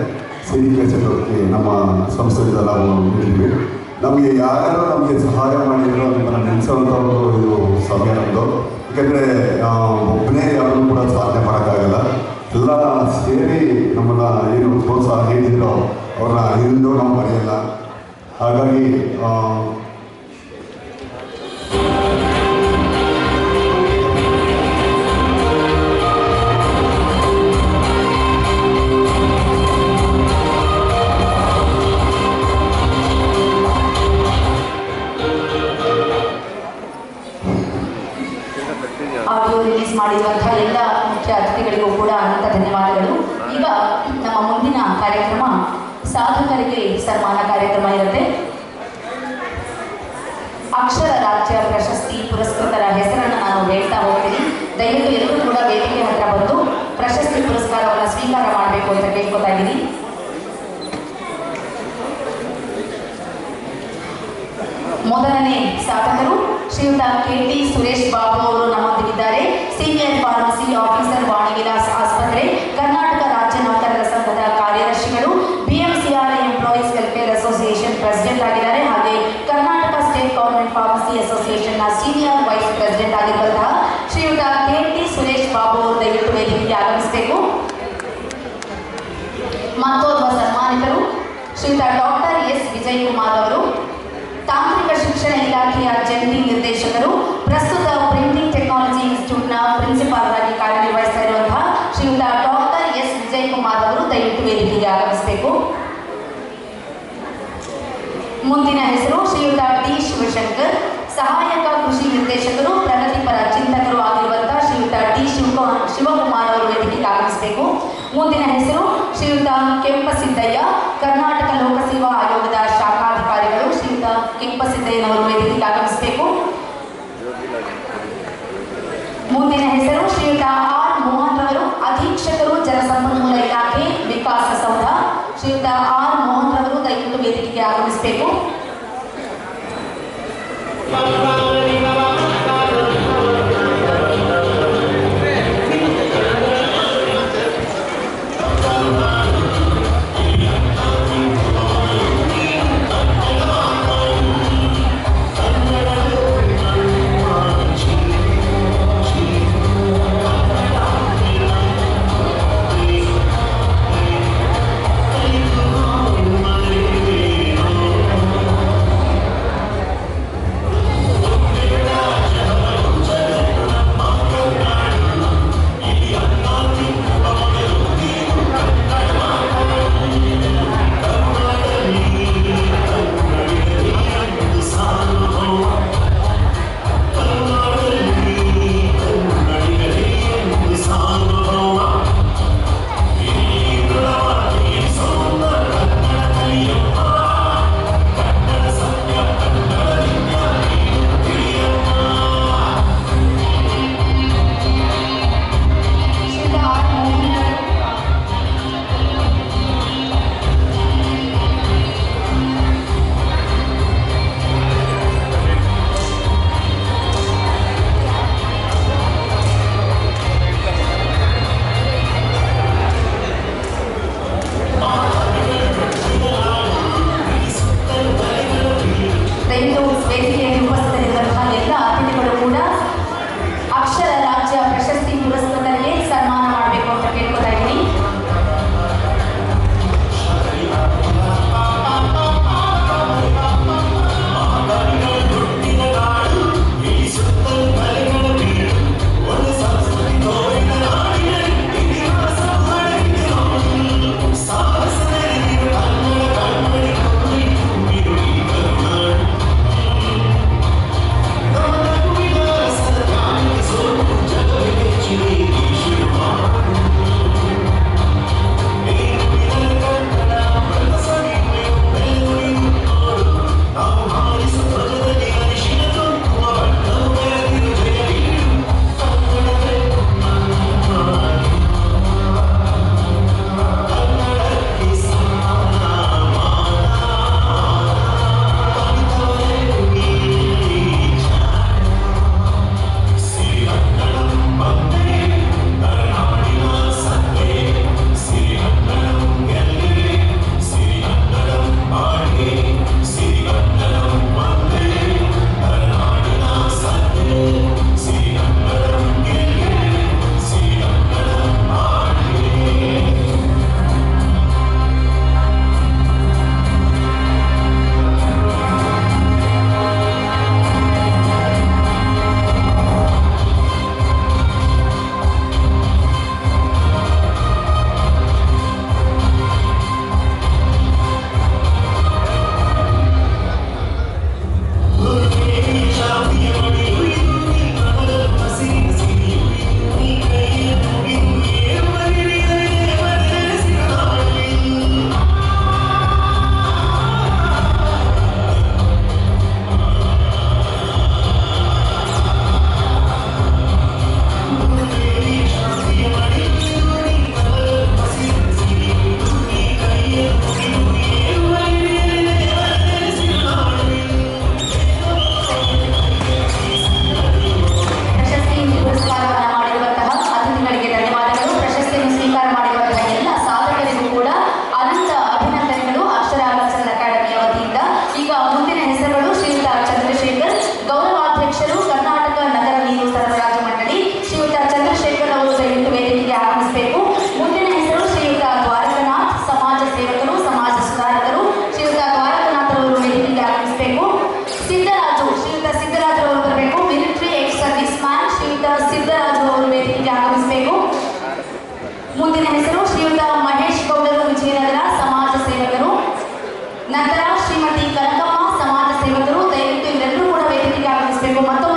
ಸಿರಿ ಕೇಸಕ್ಕೆ ನಮ್ಮ ಸಂಸ್ಥೆಯಿಂದ ನಾವು ನೀಡಿದ್ವಿ. ನಮಗೆ ಯಾರ್ಯಾರು ನಮಗೆ ಸಹಾಯ ಮಾಡಿದ್ರು ನಿಮ್ಮನ್ನು ನೆನೆಸೋಂಥವ್ರು ಇದು ಸಮಯ ನಮ್ಮದು. ಯಾಕೆಂದರೆ ಒಬ್ಬನೇ ಯಾರೂ ಕೂಡ ಸಾಧನೆ ಮಾಡೋಕ್ಕಾಗಲ್ಲ. ಎಲ್ಲ ಸೇರಿ ನಮ್ಮನ್ನು ಏನು ಪ್ರೋತ್ಸಾಹ ನೀಡಿದ್ರೋ ಅವ್ರನ್ನ ಹಿಂದೂ ನಾವು ಮರೆಯಲ್ಲ. ಹಾಗಾಗಿ ಆಡಿಯೋ ರಿಲೀಸ್ ಮಾಡಿರುವಂತಹ ಎಲ್ಲ ಮುಖ್ಯ ಅತಿಥಿಗಳಿಗೂ ಕೂಡ ಅನಂತ ಧನ್ಯವಾದಗಳು. ಈಗ ನಮ್ಮ ಮುಂದಿನ ಕಾರ್ಯಕ್ರಮ ಸಾಧಕರಿಗೆ ಸನ್ಮಾನ ಕಾರ್ಯಕ್ರಮ ಇರುತ್ತೆ. ಅಕ್ಷರ ರಾಜ್ಯ ಪ್ರಶಸ್ತಿ ಪುರಸ್ಕೃತರ ಹೆಸರನ್ನು ನಾನು ಹೇಳ್ತಾ ಹೋಗ್ತೀನಿ. ದಯವಿಟ್ಟು ಎಲ್ಲರೂ ಕೂಡ ವೇದಿಕೆ ಹತ್ರ ಬಂದು ಪ್ರಶಸ್ತಿ ಪುರಸ್ಕಾರವನ್ನು ಸ್ವೀಕಾರ ಮಾಡಬೇಕು ಅಂತ ಕೇಳ್ಕೊತಾ ಇದ್ದೀನಿ. ಮೊದಲನೇ ಸಾಧಕರು ಶ್ರೀಯುತ KT ಸುರೇಶ್ ಬಾಬು ಅವರು ನಮ್ಮೊಂದಿಗಿದ್ದಾರೆ. ಸೀನಿಯರ್ ಫಾರ್ಮಸಿ ಆಫೀಸರ್, ವಾಣಿವಿಲಾಸ್ ಆಸ್ಪತ್ರೆ, ಕರ್ನಾಟಕ ರಾಜ್ಯ ನೌಕರರ ಸಂಘದ ಕಾರ್ಯದರ್ಶಿಗಳು, BMCR employees welfare association president ಆಗಿದ್ದಾರೆ. ಹಾಗೆ ಕರ್ನಾಟಕ ಸ್ಟೇಟ್ ಗೌರ್ಮೆಂಟ್ ಫಾರ್ಮಸಿ ಅಸೋಸಿಯೇಷನ್ನ ಸೀನಿಯರ್ ವೈಸ್ ಪ್ರೆಸಿಡೆಂಟ್ ಆಗಿರುವಂತಹ ಶ್ರೀಯುತ KT ಸುರೇಶ್ ಬಾಬು ಅವರು ದಯವಿಟ್ಟು ವೇದಿಕೆಗೆ ಆಗಮಿಸಬೇಕು. ಮತ್ತೋರ್ವ ಸನ್ಮಾನಿತರು ಶ್ರೀಯುತ ಡಾಕ್ಟರ್ S ವಿಜಯಕುಮಾರ್ ಅವರು, ತಾಂತ್ರಿಕ ಶಿಕ್ಷಣ ಇಲಾಖೆಯ ಜಂಟಿ ನಿರ್ದೇಶಕರು, ಪ್ರಸ್ತುತ ಪ್ರಿಂಟಿಂಗ್ ಟೆಕ್ನಾಲಜಿ ಇನ್ಸ್ಟಿಟ್ಯೂಟ್ನ ಪ್ರಿನ್ಸಿಪಾಲ್ ಆಗಿ ಕಾರ್ಯನಿರ್ವಹಿಸ್ತಾ ಇರುವಂತಹ ಶ್ರೀಯುತ ಡಾಕ್ಟರ್ S ವಿಜಯಕುಮಾರ್ ಅವರು ದಯವಿಟ್ಟು ವೇದಿಕೆಗೆ ಆಗಮಿಸಬೇಕು. ಮುಂದಿನ ಹೆಸರು ಶ್ರೀಯುತ D ಶಿವಶಂಕರ್, ಸಹಾಯಕ ಕೃಷಿ ನಿರ್ದೇಶಕರು, ಪ್ರಗತಿಪರ ಚಿಂತಕರು ಆಗಿರುವಂತಹ ಶ್ರೀಯುತ D ಶಿವಕುಮಾರ್ ಅವರು ವೇದಿಕೆಗೆ ಆಗಮಿಸಬೇಕು. ಮುಂದಿನ ಹೆಸರು ಶ್ರೀಯುತ ಕೆಂಪಸಿದ್ದಯ್ಯ, ಕರ್ನಾಟಕ ಲೋಕಸೇವಾ ಆಯೋಗದ ಶಾಖಾಧಿಕಾರಿಗಳು, ಶ್ರೀಯುತ ಕೆಂಪಸಿದ್ದಯ್ಯನವರು ವೇದಿಕೆಗೆ ಆಗಮಿಸಬೇಕು. ಮುಂದಿನ ಹೆಸರು ಶ್ರೀಯುತ R ಮೋಹನ್ ರವರು, ಅಧೀಕ್ಷಕರು ಜಲಸಂಪನ್ಮೂಲ ಇಲಾಖೆ ವಿಕಾಸ ಸೌಧ, ಶ್ರೀಯುತ R ಮೋಹನ್ ರವರು ದಯವಿಟ್ಟು ವೇದಿಕೆಗೆ ಆಗಮಿಸಬೇಕು. ನೀವು ಮತ್ತೊಮ್ಮೆ